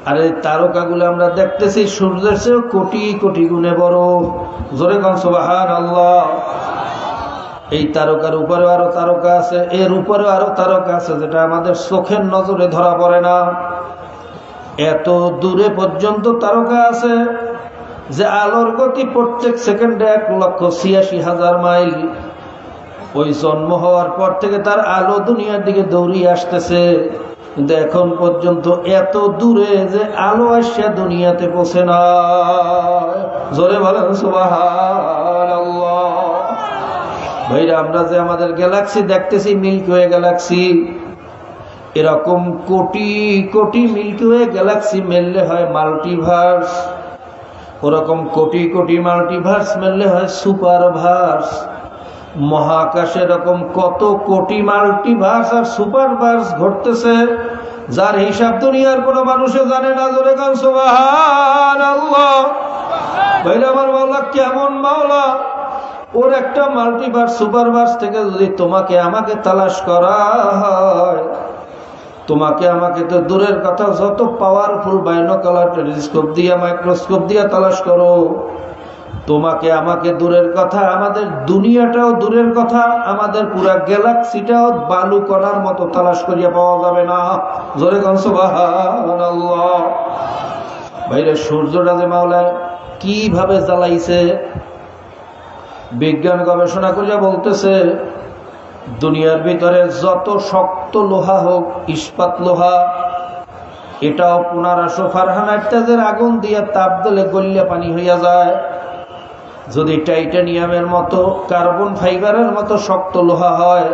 আর এই তারকাগুলো আমরা দেখতেছি সূর্যের চেয়ে কোটি কোটি গুণে বড়। জোরে কান সুবহানাল্লাহ। এই তারকার উপরেও আরো তারকা আছে, এর উপরেও আরো তারকা আছে, যেটা আমাদের চোখের নজরে ধরা পড়ে না। এত দূরে পর্যন্ত তারকা আছে যে আলোর গতি প্রত্যেক সেকেন্ডে 1,86,000 মাইল। ওই জন্ম হওয়ার পর থেকে তার আলো দুনিয়ার দিকে দৌড়িয়ে আসতেছে, কিন্তু এখন পর্যন্ত এত দূরে যে আলো আসিয়া দুনিয়াতে পৌঁছে না। জোরে বলেন সুবহানাল্লাহ। ভাইরা আমরা যে আমাদের গ্যালাক্সি দেখতেছি, মিল্কি ওয়ে গ্যালাক্সি, এরকম crore crore milky way Galaxy মিললে হয় মাল্টিভার্স। ওরকম কোটি কোটি মাল্টিভার্স মিললে হয় সুপারভার্স। মহাকাশে এরকম কত কোটি মাল্টিভার্স আর সুপারভার্স ঘটতেছে, যার হিসাব দুনিয়ার কোনো মানুষে জানে না। জোরে কান সুবহানাল্লাহ। ভাইরা আমার মাওলা কেমন মাওলা, ওর একটা মাল্টিভার্স সুপারভার্স থেকে যদি তোমাকে আমাকে তালাশ করা হয়, তোমাকে আমাকে তো দূরের কথা, যত পাওয়ারফুল বাইনোকুলার টেলিস্কোপ দিয়া, মাইক্রোস্কোপ দিয়া তালাশ করো, তোমাকে আমাকে দূরের কথা, আমাদের দুনিয়াটাও দূরের কথা, আমাদের পুরা গ্যালাক্সিটাও বালু কণার মতো তালাশ করিয়া পাওয়া যাবে না। জোরে কোন সুবহানাল্লাহ। ভাইরে সূর্যটা যে মাওলা কিভাবে জ্বালাইছে, বিজ্ঞান গবেষণা করিয়া বলতেছে দুনিয়ার ভিতরে যত শক্ত লোহা হোক, ইস্পাত লোহা, এটাও 1500 ফারহানাইট তেজের আগুন দিয়ে তাপ দিলে গলিয়া পানি হইয়া যায়। যদি টাইটানিয়ামের মতো, কার্বন ফাইবারের মতো শক্ত লোহা হয়,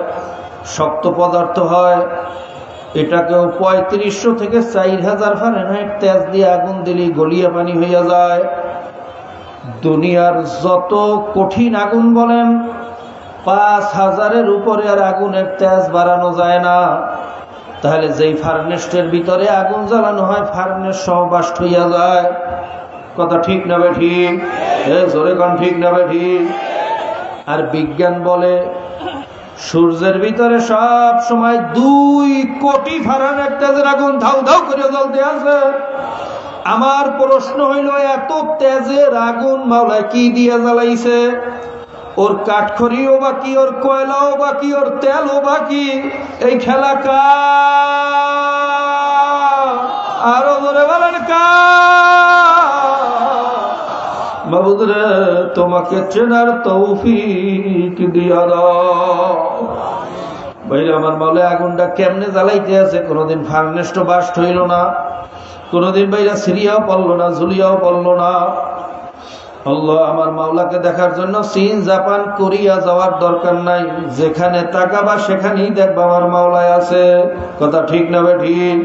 শক্ত পদার্থ হয়, এটাকেও 3500 থেকে 4000 ফারেনহাইট তেজ দিয়ে আগুন দিলেই গলিয়া পানি হইয়া যায়। দুনিয়ার যত কঠিন আগুন বলেন, 5000-এর উপরে আর আগুনের তেজ বাড়ানো যায় না। তাহলে যেই ফার্নেসের ভিতরে আগুন জ্বালানো হয়, ফার্নেস সহ বাস্ট হইয়া যায়। কথা ঠিক না ঠিক? জোরে কোন ঠিক না ঠিক? আর বিজ্ঞান বলে সূর্যের ভিতরে সব সময় 2 কোটি ফারেনহাইট তেজের আগুন ধাউ ধাউ করে জ্বলতে আছে। আমার প্রশ্ন হইল, এত তেজের আগুন মাওলা কি দিয়ে জ্বালাইছে? ওর কাঠখড়িও বাকি, ওর কয়লাও বাকি, ওর তেলও বাকি। এই খেলা কার? আরো ধরে বলেন কার? মাবুদ রে, তোমাকে চেনার তৌফিক দিয়া দাও। ভাইরা আমার, মাওলা আগুনটা কেমনে জ্বালাইতে আছে? কোনদিন ফার্নেসটা বাস্ট হইল না, কোনদিন ভাইরা সিরিয়াও পড়ল না, জুলিয়াও পড়ল না। আল্লাহ, আমার মাওলাকে দেখার জন্য চীন, জাপান, কোরিয়া যাওয়ার দরকার নাই। যেখানে তাকাবা সেখানেই দেখবা আমার মাওলায় আছে। কথা ঠিক না ঠিক?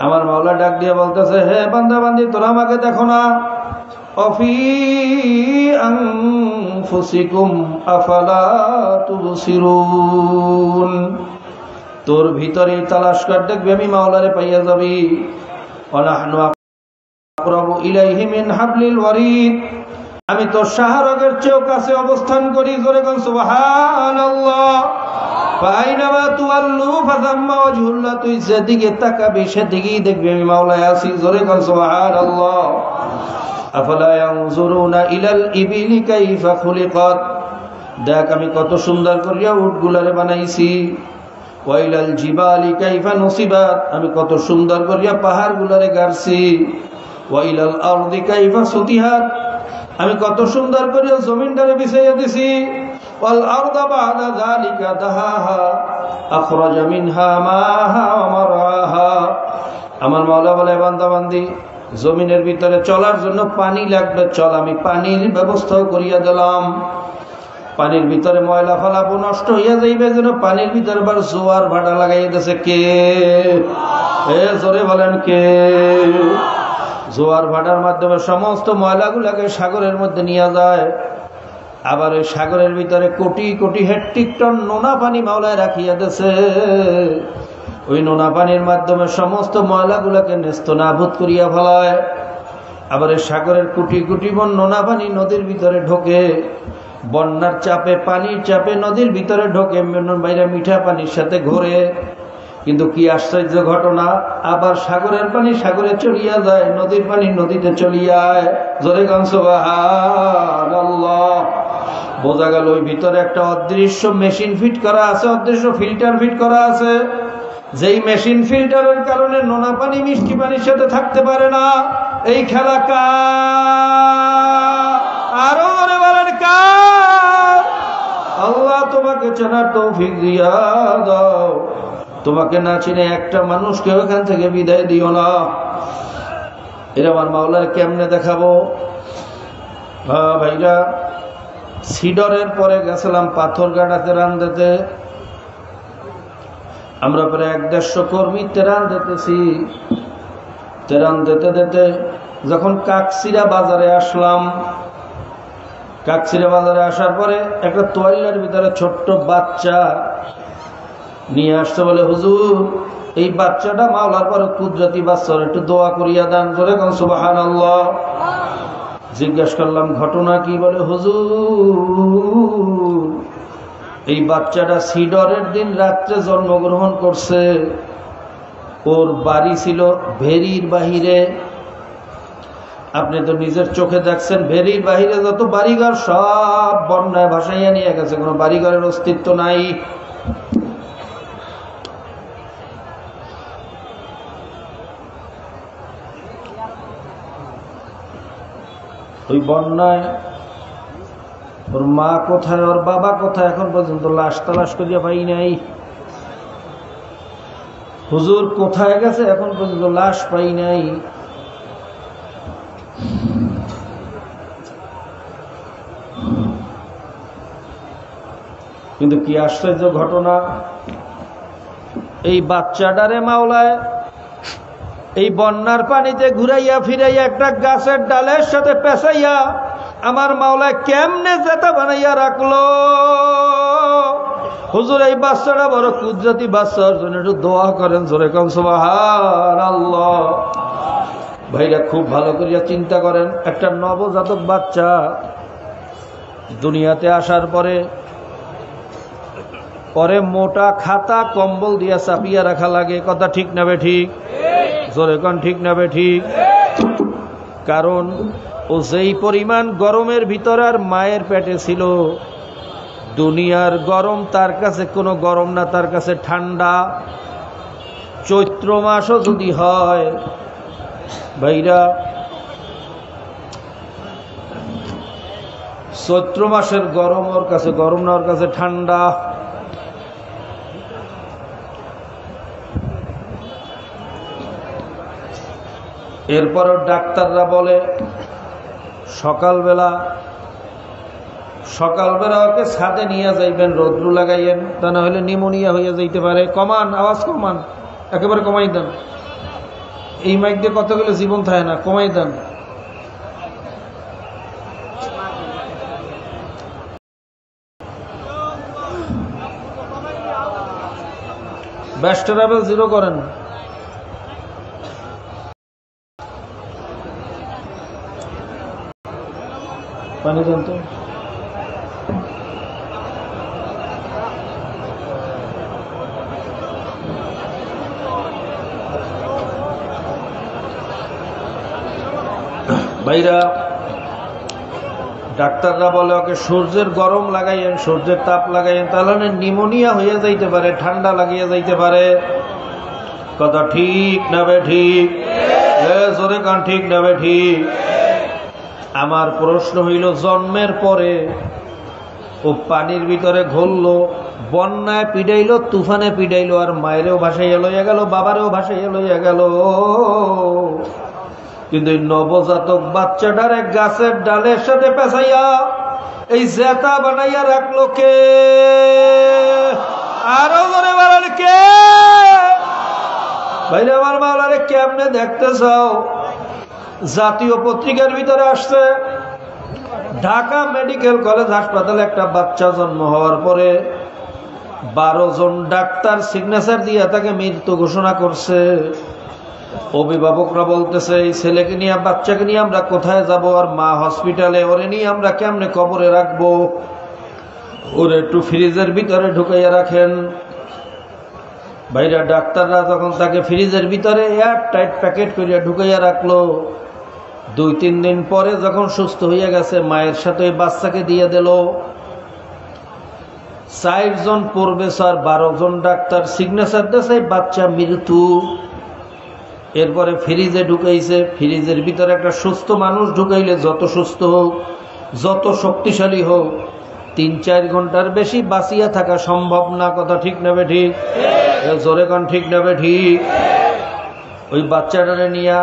আমার মাওলা ডাক দিয়ে বলতেছে, হে বান্দা বান্দি, তোরা আমাকে দেখো না? অফি আনফুসিকুম আফালা তুবসিরুন। তোর ভিতরে তালাশ কর, দেখবি আমি মাওলারে পাইয়া যাবি। ওয়ানাহনু আকরাবু ইলাইহি মিন হাবলিল ওয়ারিদ। আমি তো শাহরগের চেয়েও কাছে অবস্থান করি। জোরে কোন সুবহানাল্লাহ। ফাইনামা তুওয়াল্লু ফাযাম্মা ওয়াজহুল্লাহ। তুই যেদিকে তাকাবি সেদিকেই দেখবি আমি মাওলায় আছি। জোরে কোন সুবহানাল্লাহ। আফালা ইয়ানজুরুনা ইলাল ইবিলি কাইফা খুলিকাত। দেখ আমি কত সুন্দর করিয়া উটগুলারে বানাইছি। ওয়াইলাল জিবালি কাইফা নুসিবাত। আমি কত সুন্দর করিয়া পাহাড়গুলারে গাড়ছি। ওয়াইলাল আরদি কাইফা সুতিহাত। আমি কত সুন্দর করে জমিনটারে বিছাইয়া দিছি। ওয়াল আরদা বাদা যালিকা দাহাহা আখরাজা মিনহা মাহা ওয়া মারআহা। আমার মাওলা বলে, বান্দা বান্দি, জমিনের ভিতরে চলার জন্য পানি লাগবে, চল আমি পানির ব্যবস্থাও করিয়া দিলাম। পানির ভিতরে ময়লা ফালাবো, নষ্ট হইয়া যাইবে, যেন পানির ভিতরে আবার জোয়ার ভাটা লাগাইয়া দিয়েছে কে? জোরে বলেন কে? জোয়ার ভাটার মাধ্যমে সমস্ত ময়লাগুলাকে সাগরের মধ্যে নিয়ে যায়। আবার ওই সাগরের ভিতরে কোটি কোটি হেক্টর টন নোনা পানি মাওলায় রাখিয়া দিয়েছে। ওই নোনা পানির মাধ্যমে সমস্ত ময়লাগুলাকে নেস্তনাবুদ করিয়া ফেলায়। আবার এই সাগরের কোটি কোটি মন নোনা পানি নদীর ভিতরে ঢোকে। বন্যার চাপে, পানির চাপে নদীর ভিতরে ঢোকে, বাইরে মিঠা পানির সাথে ঘোরে। কিন্তু কি আশ্চর্য ঘটনা, আবার সাগরের পানি সাগরে চলিয়া যায়, নদীর পানি নদীতে চলিয়ায়। জোরে গান সুবহানাল্লাহ। বোঝা গেল ওই ভিতরে একটা অদৃশ্য মেশিন ফিট করা আছে, অদৃশ্য ফিল্টার ফিট করা আছে। যেই মেশিন ফিল্টারের কারণে নোনা পানি মিষ্টি পানির সাথে থাকতে পারে না। এই খেলা কার? আরো মনে বলেন কার? আল্লাহ তোমাকে চেনার তৌফিক দিয়া দাও। তোমাকে না চিনে একটা মানুষকে ওখান থেকে বিদায় দিও না। এরা আমার মাওলার কেমনে দেখাবো? ভাইরা, সিডরের পরে গেছিলাম পাথর গাড়াতে, রান্দাতে। আমরা প্রায় 150 কর্মী তেরান দিতেছি। তেরান দিতে দিতে যখন কাকসিরা বাজারে আসলাম, কাকসিরা বাজারে আসার পরে একটা তোয়াল্লার ভিতরে ছোট্ট বাচ্চা নিয়ে আসছে। বলে, হুজুর, এই বাচ্চাটা মাওলার পরে কুদরতি বাচ্চা, একটু দোয়া করিয়া দান। জোরে কোন সুবহানাল্লাহ। জিজ্ঞাসা করলাম ঘটনা কি? বলে, হুজুর, এই বাচ্চাটা সিডরের দিন রাত্রে জন্মগ্রহণ করছে। ওর বাড়ি ছিল ভেরির বাহিরে। আপনি তো নিজের চোখে দেখছেন, ভেরির বাহিরে যত বাড়িঘর সব বন্যায় ভাসাইয়া নিয়ে গেছে, কোনো বাড়িঘরের অস্তিত্ব নাই। ওই বন্যায় ওর মা কোথায়, ওর বাবা কোথায়, এখন পর্যন্ত লাশ তালাশ করিয়া পাই নাই। হুজুর কোথায় গেছে, এখন পর্যন্ত লাশ পাই নাই। কিন্তু কি আশ্চর্য ঘটনা, এই বাচ্চাটারে মাওলায় এই বন্যার পানিতে ঘুরাইয়া ফিরাইয়া একটা গাছের ডালের সাথে পেঁচাইয়া আমার মাওলায় কেমনে জেতা বানাইয়া রাখলো। হুজুর এই বাচ্চাটা বড় কুদরতি বাচ্চার জন্য একটু দোয়া করেন, জোরে কোন সুবহানাল্লাহ। ভাইরা খুব ভালো করিয়া চিন্তা করেন, একটা নবজাতক বাচ্চা দুনিয়াতে আসার পরে পরে মোটা খাতা কম্বল দিয়া চাপিয়া রাখা লাগে, কথা ঠিক না বে ঠিক? জোরে কোন ঠিক না বে ঠিক? কারণ ও যেই পরিমাণ গরমের ভিতর আর মায়ের পেটে ছিল, দুনিয়ার গরম তার কাছে কোনো গরম না, তার কাছে ঠান্ডা। চৈত্র মাসও যদি হয় ভাইরা, চৈত্র মাসের গরম ওর কাছে গরম না, ওর কাছে ঠান্ডা। এরপরও ডাক্তাররা বলে সকালবেলা ওকে ছাদে নিয়ে যাইবেন, রৌদ্র লাগাইয়েন, তা না হলে নিউমোনিয়া হইয়া যাইতে পারে। কমান, আওয়াজ কমান, একেবারে কমাই দেন। এই মাইক দিয়ে কতগুলো জীবন থাকে না, কমাই দেন। ব্যাস ট্রাভেল 0 করেন। পানি দেন তো। ভাইরা, ডাক্তাররা বলে ওকে সূর্যের গরম লাগাইয়েন, সূর্যের তাপ লাগাইয়েন, তাহলে নিউমোনিয়া হয়ে যাইতে পারে, ঠান্ডা লাগিয়ে যাইতে পারে। কথা ঠিক না বে ঠিক? জোরে কান ঠিক না বে ঠিক? আমার প্রশ্ন হইল, জন্মের পরে ও পানির ভিতরে ঘুরলো, বন্যায় পিডাইলো, তুফানে পিডাইলো, আর মায়েরও ভাসাইয়া লইয়া গেল, বাবারেও ভাসাইয়া লইয়া গেল। কিন্তু এই নবজাতক বাচ্চাটার এক গাছের ডালের সাথে পেঁচাইয়া এই জেতা বানাইয়া রাখলো কে? আরো জোরে বলেন কে? ভাইরা আমার মাওলারে কেমনে দেখতে চাও? জাতীয় পত্রিকার ভিতরে আসছে, ঢাকা মেডিকেল কলেজ হাসপাতালে একটা বাচ্চা জন্ম হওয়ার পরে 12 জন ডাক্তার সিগনেচার দিয়ে তাকে মৃত্যু ঘোষণা করছে। অভিভাবকরা বলতেছে, এই ছেলেকে নিয়ে, বাচ্চাকে নিয়ে আমরা কোথায় যাব? আর মা হসপিটালে, ওরে নিয়ে আমরা কেমনে কবরে রাখবো? ওরে একটু ফ্রিজের ভিতরে ঢুকাইয়া রাখেন। ভাইরা, ডাক্তাররা তখন তাকে ফ্রিজের ভিতরে এয়ার টাইট প্যাকেট করিয়া ঢুকাইয়া রাখলো। 2-3 দিন পরে যখন সুস্থ হইয়া গেছে, মায়ের সাথে ওই বাচ্চাকে দিয়ে দিল। 4 জন প্রফেসর, 12 জন ডাক্তার সিগনেচার দিয়েছে বাচ্চা মৃত্যু। এরপরে ফ্রিজে ঢুকাইছে। ফ্রিজের ভিতরে একটা সুস্থ মানুষ ঢুকাইলে যত সুস্থ হোক, যত শক্তিশালী হোক, 3-4 ঘন্টার বেশি বাঁচিয়া থাকা সম্ভব না। কথা ঠিক নেবে ঠিক? জোরে কান ঠিক নেবে ঠিক? ওই বাচ্চাটারে নিয়া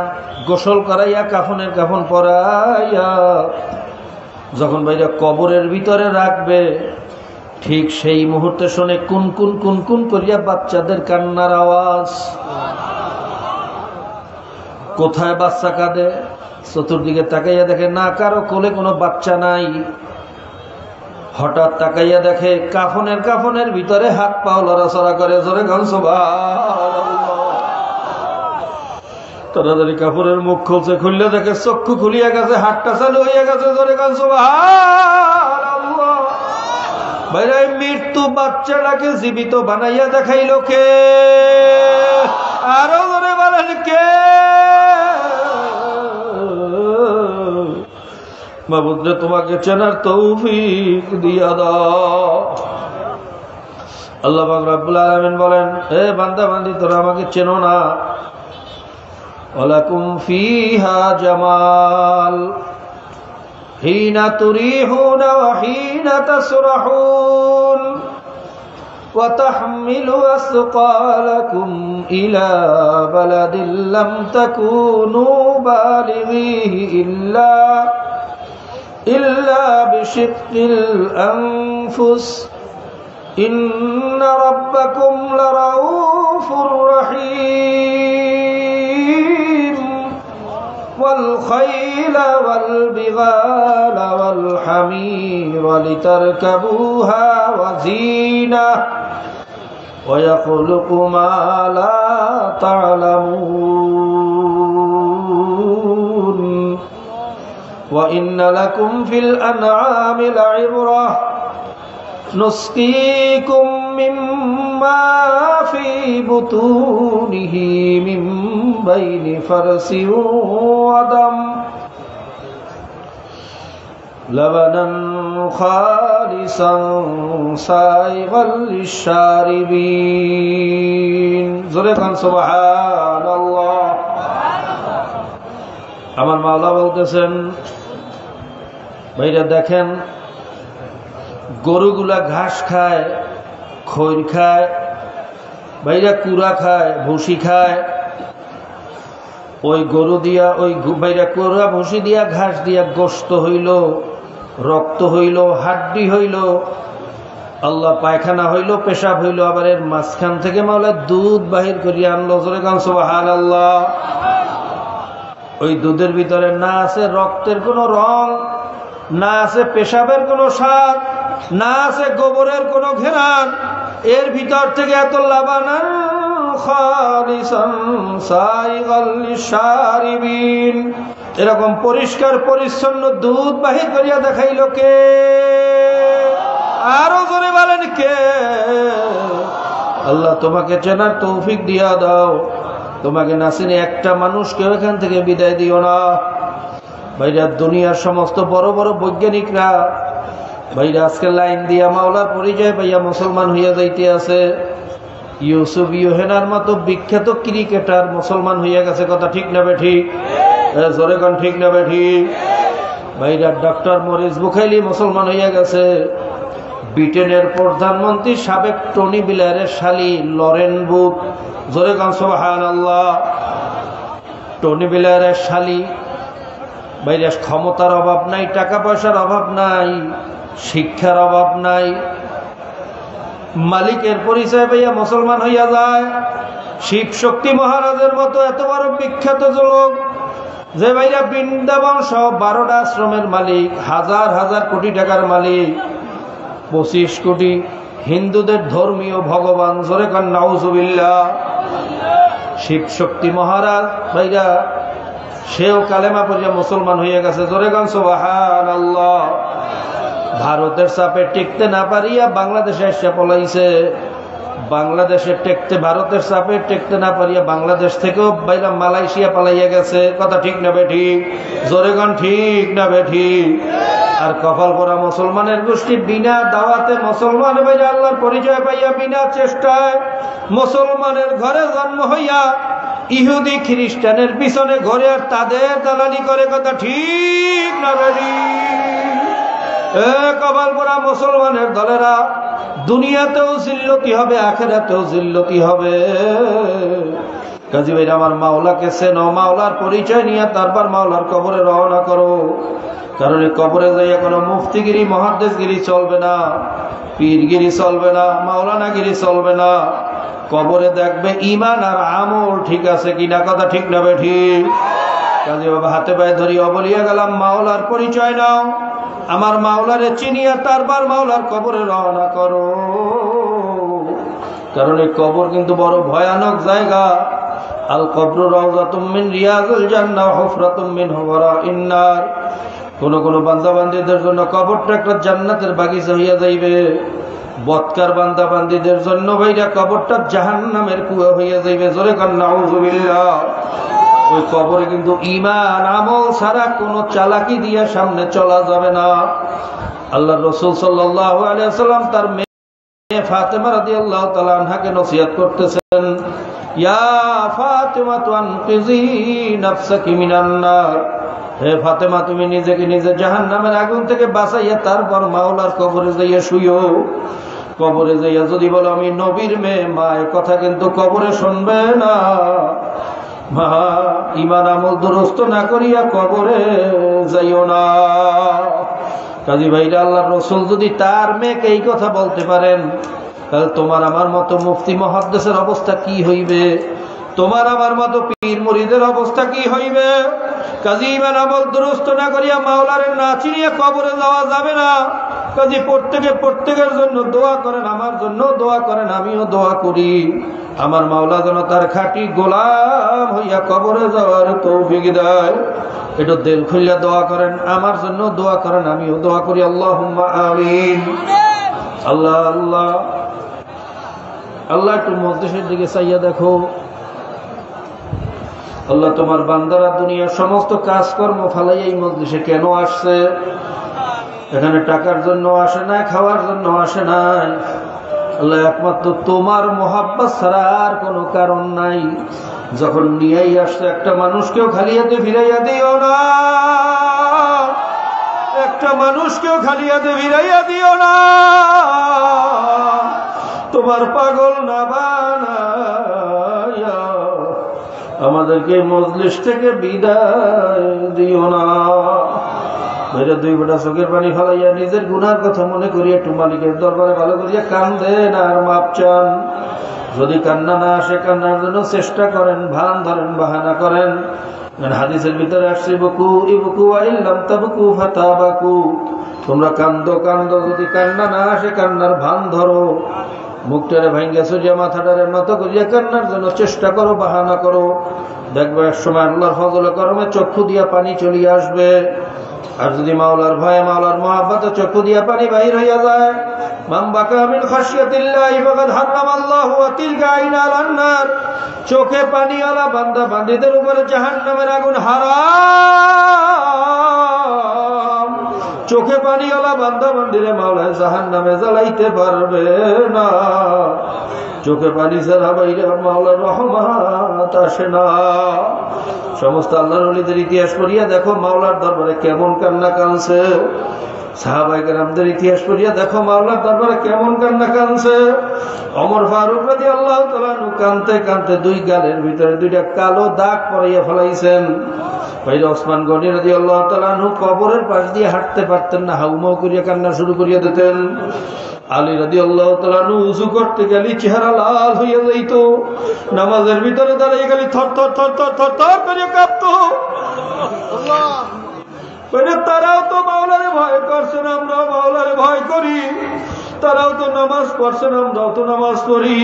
গোসল করাইয়া, কাফনের কাফন পরাইয়া যখন ভাইরা কবরের ভিতরে রাখবে, ঠিক সেই মুহূর্তে শোনে কুন কুন কুন কুন করিয়া বাচ্চাদের কান্নার আওয়াজ। কোথায় বাচ্চা কাঁদে? চতুর্দিকে তাকাইয়া দেখে না, কারো কোলে কোনো বাচ্চা নাই। হঠাৎ তাকাইয়া দেখে কাফনের ভিতরে হাত পাও লড়াচড়া করে। জোরে গান সুবহানাল্লাহ। তাড়াতাড়ি কাপড়ের মুখ খুলছে, খুললে দেখে চক্ষু খুলিয়া গেছে, হাতটা চালু হইয়া গেছে। জোরে গান সুবহানাল্লাহ। ভাইরা, মৃত্যু বাচ্চাটাকে জীবিত বানাইয়া দেখাইল কে? আরো জোরে বলেন কে? মাবুদ, তোমাকে চেনার তৌফিক দিয়া দাও। আল্লাহ পাক রব্বুল আলামিন বলেন, হে বান্দা বান্দি, তোরা আমাকে চেনো না। ওয়ালাকুম ফিহা জামাল, حين تريحون وحين تسرحون وتحمل أثقالكم إلى بلد لم تكونوا بالغيه إلا بشق الأنفس إن ربكم لرؤوف رحيم والخيل والبغال والحمير لتركبوها وزينة ويخلق ما لا تعلمون وإن لكم في الأنعام لعبرة نسقيكم مما في بطونه من بين فرس ودم لبنا خالصا سائغا للشاربين زرقا سبحان الله আমার মাওলা বলতেছেন ভাইরা দেখেন গরুগুলা ঘাস খায় খৈর খায় ভাইরা কুড়া খায় ভুসি খায় ওই গরু দিয়া ওই ভাইরা কুড়া ভুসি দিয়া ঘাস দিয়া গোশত হইল রক্ত হইল হাড্ডি হইল আল্লাহ পায়খানা হইল পেশাব হইল আবার এর মাঝখান থেকে মাওলা দুধ বাহির করিয়া আনলো জোরে গান সুবহানাল্লাহ ওই দুধের ভিতরে না আছে রক্তের কোনো রং না আছে পেশাবের কোনো স্বাদ না আছে গোবরের কোনো ঘ্রাণ এর ভিতর থেকে এত লাবানা খালিসান সাইগাল লিশারিবিন এরকম পরিষ্কার পরিচ্ছন্ন দুধ বাহির করিয়া দেখাইল কে আরো জোরে বলেন কে আল্লাহ তোমাকে চেনার তৌফিক দিয়া দাও তোমাকে না চিনে একটা মানুষকে এখান থেকে বিদায় দিও না ভাইরা দুনিয়ার সমস্ত বড় বড় বৈজ্ঞানিকরা ভাইরা আজকে লাইন দিয়া মাওলার পরিচয় পাইয়া মুসলমান হইয়া যাইতে আছে ইউসুফ ইউহেনার মতো বিখ্যাত ক্রিকেটার মুসলমান হইয়া গেছে কথা ঠিক না বেঠিক জোরে কোন ঠিক না বেঠিক ভাইরা ডক্টর মরিস বুখাইলি মুসলমান হইয়া গেছে ব্রিটেনের প্রধানমন্ত্রী সাবেক টনি ব্লেয়ারের শালী লরেন বুথ জোরে কোন সুবহানাল্লাহ টনি ব্লেয়ারের শালী ভাইরা ক্ষমতার অভাব নাই টাকা পয়সার অভাব নাই শিক্ষার অভাব নাই মালিকের পরিচয় পাইয়া মুসলমান হইয়া যায় শিব শক্তি মহারাজের মতো এত বড় বিখ্যাত যুবক যে ভাইরা বৃন্দাবন সহ 12টা আশ্রমের মালিক হাজার হাজার কোটি টাকার মালিক 25 কোটি হিন্দুদের ধর্মীয় ভগবান জোরে কান নাউজুবিল্লাহ শিব শক্তি মহারাজ ভাইরা সেও কালেমা পড়িয়া মুসলমান হইয়া গেছে জোরে গান সুবহানাল্লাহ ভারতের চাপে টিকতে না পারিয়া বাংলাদেশে এসে পলাইছে বাংলাদেশে টেকতে ভারতের চাপে টেকতে না পারিয়া বাংলাদেশ থেকেও বাইরা মালয়েশিয়া পালাইয়া গেছে কথা ঠিক না বেঠিক জোরে গান ঠিক না বেঠিক আর কপাল পরা মুসলমানের গোষ্ঠী বিনা দাওয়াতে মুসলমান ভাইরা আল্লাহর পরিচয় পাইয়া বিনা চেষ্টায় মুসলমানের ঘরে জন্ম হইয়া ইহুদি খ্রিস্টানের পিছনে ঘরে আর তাদের দালালি করে কথা ঠিক না কপাল পরা মুসলমানের দলেরা দুনিয়াতেও জিল্লতি হবে আখিরাতেও জিল্লতি হবে কাজী ভাই আমার মাওলাকে চেনো মাওলার পরিচয় নিয়ে তারপর মাওলার কবরে রওনা করো কারণ এই কবরে যাইয়া কোনো মুফতিগিরি মুহাদ্দিসগিরি চলবে না পীরগিরি চলবে না মাওলানাগিরি চলবে না কবরে দেখবে ঈমান আর আমল ঠিক আছে কিনা কথা ঠিক না বেঠিক কাজী বাবা হাতে পায়ে ধরি অবলিয়া গেলাম মাওলার পরিচয় নাও আমার মাওলারে চিনিয়া তারপর মাওলার কবরে রওনা করো কারণ এই কবর কিন্তু বড় ভয়ানক জায়গা আল কবরু রাউযাতুম মিন রিয়াজিল জান্নাহ হুফরাতুম মিন হুওয়ারাইন নার কোন কোন বান্দা বান্দীদের জন্য কবরটা একটা জান্নাতের বাগিচা হইয়া যাইবে বদকার বান্দা বান্দীদের জন্য ভাইরা কবরটা জাহান্নামের কুয়া হইয়া যাইবে জোরে কান নাউযুবিল্লাহ ওই কবরে কিন্তু ঈমান আমল ছাড়া কোনো চালাকি দিয়া সামনে চলা যাবে না আল্লাহর রাসূল সাল্লাল্লাহু আলাইহি ওয়াসাল্লাম তার মেয়ে ফাতেমা রাদিয়াল্লাহু তাআলা আনহাকে নসিহত করতেছেন ইয়া ফাতেমা তুনকিজি নাফসাকি মিনান নার হে ফাতেমা, তুমি নিজেকে নিজে জাহান্নামের আগুন থেকে বাঁচাইয়া তারপর মাওলার কবরে যাইয়া শুইও। কবরে যাইয়া যদি বলো আমি নবীর মেয়ে, মা এ কথা কিন্তু কবরে শুনবে না। মা, ঈমান আমল দুরস্ত না করিয়া কবরে যাইও না। কাজী ভাইরা, আল্লাহর রাসূল যদি তার মেয়েকে এই কথা বলতে পারেন, তাহলে তোমার আমার মতো মুফতি মুহাদ্দিসের অবস্থা কি হইবে? তোমার আমার মতো পীর মুরিদের অবস্থা কি হইবে? কাজী ঈমান আমল দুরস্ত না করিয়া মাওলারে না চিনিয়ে কবরে যাওয়া যাবে না। কাজী প্রত্যেকের জন্য দোয়া করেন, আমার জন্য দোয়া করেন, আমিও দোয়া করি আমার মাওলা যেন তার খাঁটি গোলাম হইয়া কবরে যাওয়ার তৌফিক দেয়। একটু দিল খুলিয়া দোয়া করেন, আমার জন্য দোয়া করেন, আমিও দোয়া করি। আল্লাহুম্মা আমিন। আল্লাহ আল্লাহ আল্লাহ, একটু মজলিসের দিকে চাইয়া দেখো। আল্লাহ, তোমার বান্দারা দুনিয়ার সমস্ত কাজকর্ম ফালাই এই মজলিসে কেন আসছে? এখানে টাকার জন্য আসে নাই, খাওয়ার জন্য আসে নাই। আল্লাহ, একমাত্র তোমার মোহাব্বত ছাড়া আর কোনো কারণ নাই। যখন নিয়েই আসছে, একটা মানুষকেও খালি হাতে ফিরাইয়া দিও না। একটা মানুষকেও খালি হাতে ফিরাইয়া দিও না। তোমার পাগল না বানাইয়া আমাদেরকে মজলিস থেকে বিদায় দিও না। দুই বেটা চোখের পানি ফেলাইয়া নিজের গুনার কথা মনে করি একটু মালিকের দরবারে ভালো করিয়া কান্দেন আর মাপ চান। যদি কান্না না আসে, কান্নার জন্য চেষ্টা করেন, ভান ধরেন, বাহানা করেন। হাদিসের ভিতরে আসছে বুকু ইবুকু আইল্লাম তাবকু ফাতাবাকু, তোমরা কান্দো কান্দো, যদি কান্না না আসে কান্নার ভান ধরো। মুখটারে ভাঙ্গা সরিয়া মাথাটারে নত করিয়া কান্নার জন্য চেষ্টা করো, বাহানা করো। দেখবে এক সময় আল্লাহর ফজলে করমে চক্ষু দিয়া পানি চলিয়ে আসবে। আর যদি মাওলার ভয়ে, মাওলার মহাব্বতে চক্ষু দিয়া পানি বাহির হইয়া যায়, মান বাকা মিন খাশিয়াতিল্লাহি ফাকাদ হারামাল্লাহু তিলকা আইনাল নার, চোখে পানিওয়ালা বান্দা বান্দীদের উপরে জাহান্নামের আগুন হারাম। চোখে পানিওয়ালা বান্দা বান্দীরে মাওলা জাহান্নামে জ্বালাইতে পারবে না। চোখে পানি ছাড়া বাইরে মাওলার রহমত আসে না। সমস্ত আল্লাহর ওলিদের ইতিহাস পড়িয়া দেখো মাওলার দরবারে কেমন কান্না কাঁদছে। সাহাবায়ে কেরামদের ইতিহাস পড়িয়া দেখো মাওলার দরবারে কেমন কান্না কাঁদছে। ওমর ফারুক রাদিয়াল্লাহু তাআলা আনহু কাঁদতে কাঁদতে দুই গালের ভিতরে দুইটা কালো দাগ পরাইয়া ফেলাইছেন। ভাইরা ওসমান গনি রাদিয়াল্লাহু তাআলা আনহু কবরের পাশ দিয়ে হাঁটতে পারতেন না, হাউমাউ করিয়া কান্না শুরু করিয়া দিতেন। আলী রাদিয়াল্লাহু তাআলা আনহু উযু করতে গেলে চেহারা লাল হইয়া যাইত। নামাজের ভিতরে দাঁড়িয়ে গেলে থর থর থর থর থর থর করে কাঁপতো। তারাও তো মাওলারে ভয় করছেন, আমরাও মাওলারে ভয় করি। তারাও তো নামাজ পড়ছেন, আমরাও তো নামাজ পড়ি।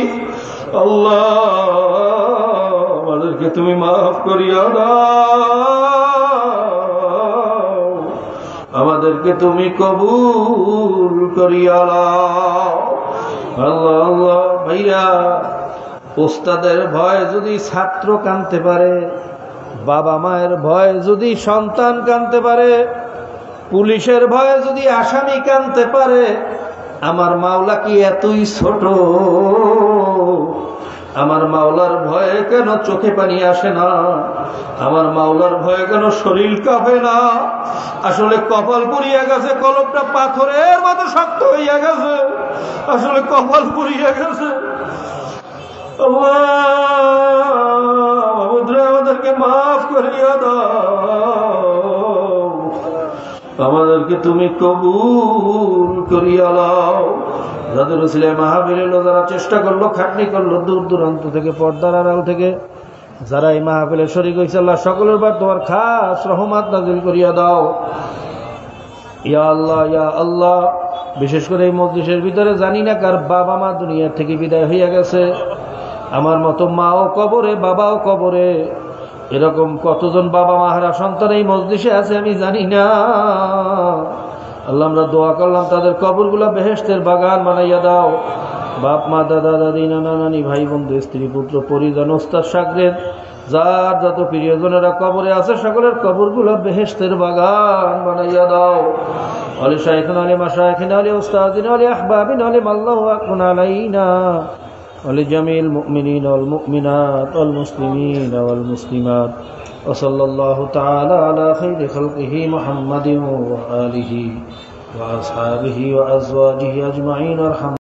আল্লাহ, আমাদেরকে তুমি মাফ করিয়া দাও, আমাদেরকে তুমি কবুল করিয়া দাও। আল্লাহ আল্লাহ। ভাইরা, ওস্তাদের ভয় যদি ছাত্র কাঁদতে পারে, বাবা মায়ের ভয় যদি সন্তান কাঁদতে পারে, পুলিশের ভয়ে যদি আসামি কাঁদতে পারে, আমার মাওলা কি এতই ছোট? আমার মাওলার ভয়ে কেন চোখে পানি আসে না? আমার মাওলার ভয়ে কেন শরীর কাঁপে না? আসলে কপাল পুড়িয়া গেছে, কলবটা পাথরের মতো শক্ত হইয়া গেছে। আসলে কপাল পুড়িয়া গেছে। আমাদেরকে মাফ করিয়া দাও, আমাদেরকে তুমি কবুল করিয়া দাও। যাদের উসিলে মাহফিল এলো, যারা চেষ্টা করলো, খাটনি করলো, দূর দূরান্ত থেকে, পর্দার আড়াল থেকে যারা এই মাহফিলে শরীক হয়েছে, আল্লাহ সকলের উপর তোমার খাস রহমত নাযিল করিয়া দাও। ইয়া আল্লাহ, ইয়া আল্লাহ। বিশেষ করে এই মজলিসের ভিতরে জানি না কার বাবা মা দুনিয়া থেকে বিদায় হইয়া গেছে। আমার মতো মাও কবরে, বাবাও কবরে। এরকম কতজন বাবা মাহারা সন্তান এই মজলিসে আছে আমি জানি না। আল্লাহ, আমরা দোয়া করলাম তাদের কবরগুলা বেহেশতের বাগান বানাইয়া দাও। বাপ মা, দাদা দাদি, নানা নানি, ভাই বন্ধু, স্ত্রী পুত্র পরিজন, ওস্তাদ শাগরেদ, যার যত প্রিয়জনেরা কবরে আছে সকলের কবরগুলা বেহেশতের বাগান বানাইয়া দাও। আলী শাইখিনা, আলী মাশাইখিনা, আলী উস্তাদিনা, আলী আহবাবিনা, আলী আল্লাহু আকবার আলাইনা। ولجميع المؤمنين والمؤمنات والمسلمين والمسلمات وصلى الله تعالى على خير خلقه محمد وآله وأصحابه وأزواجه أجمعين.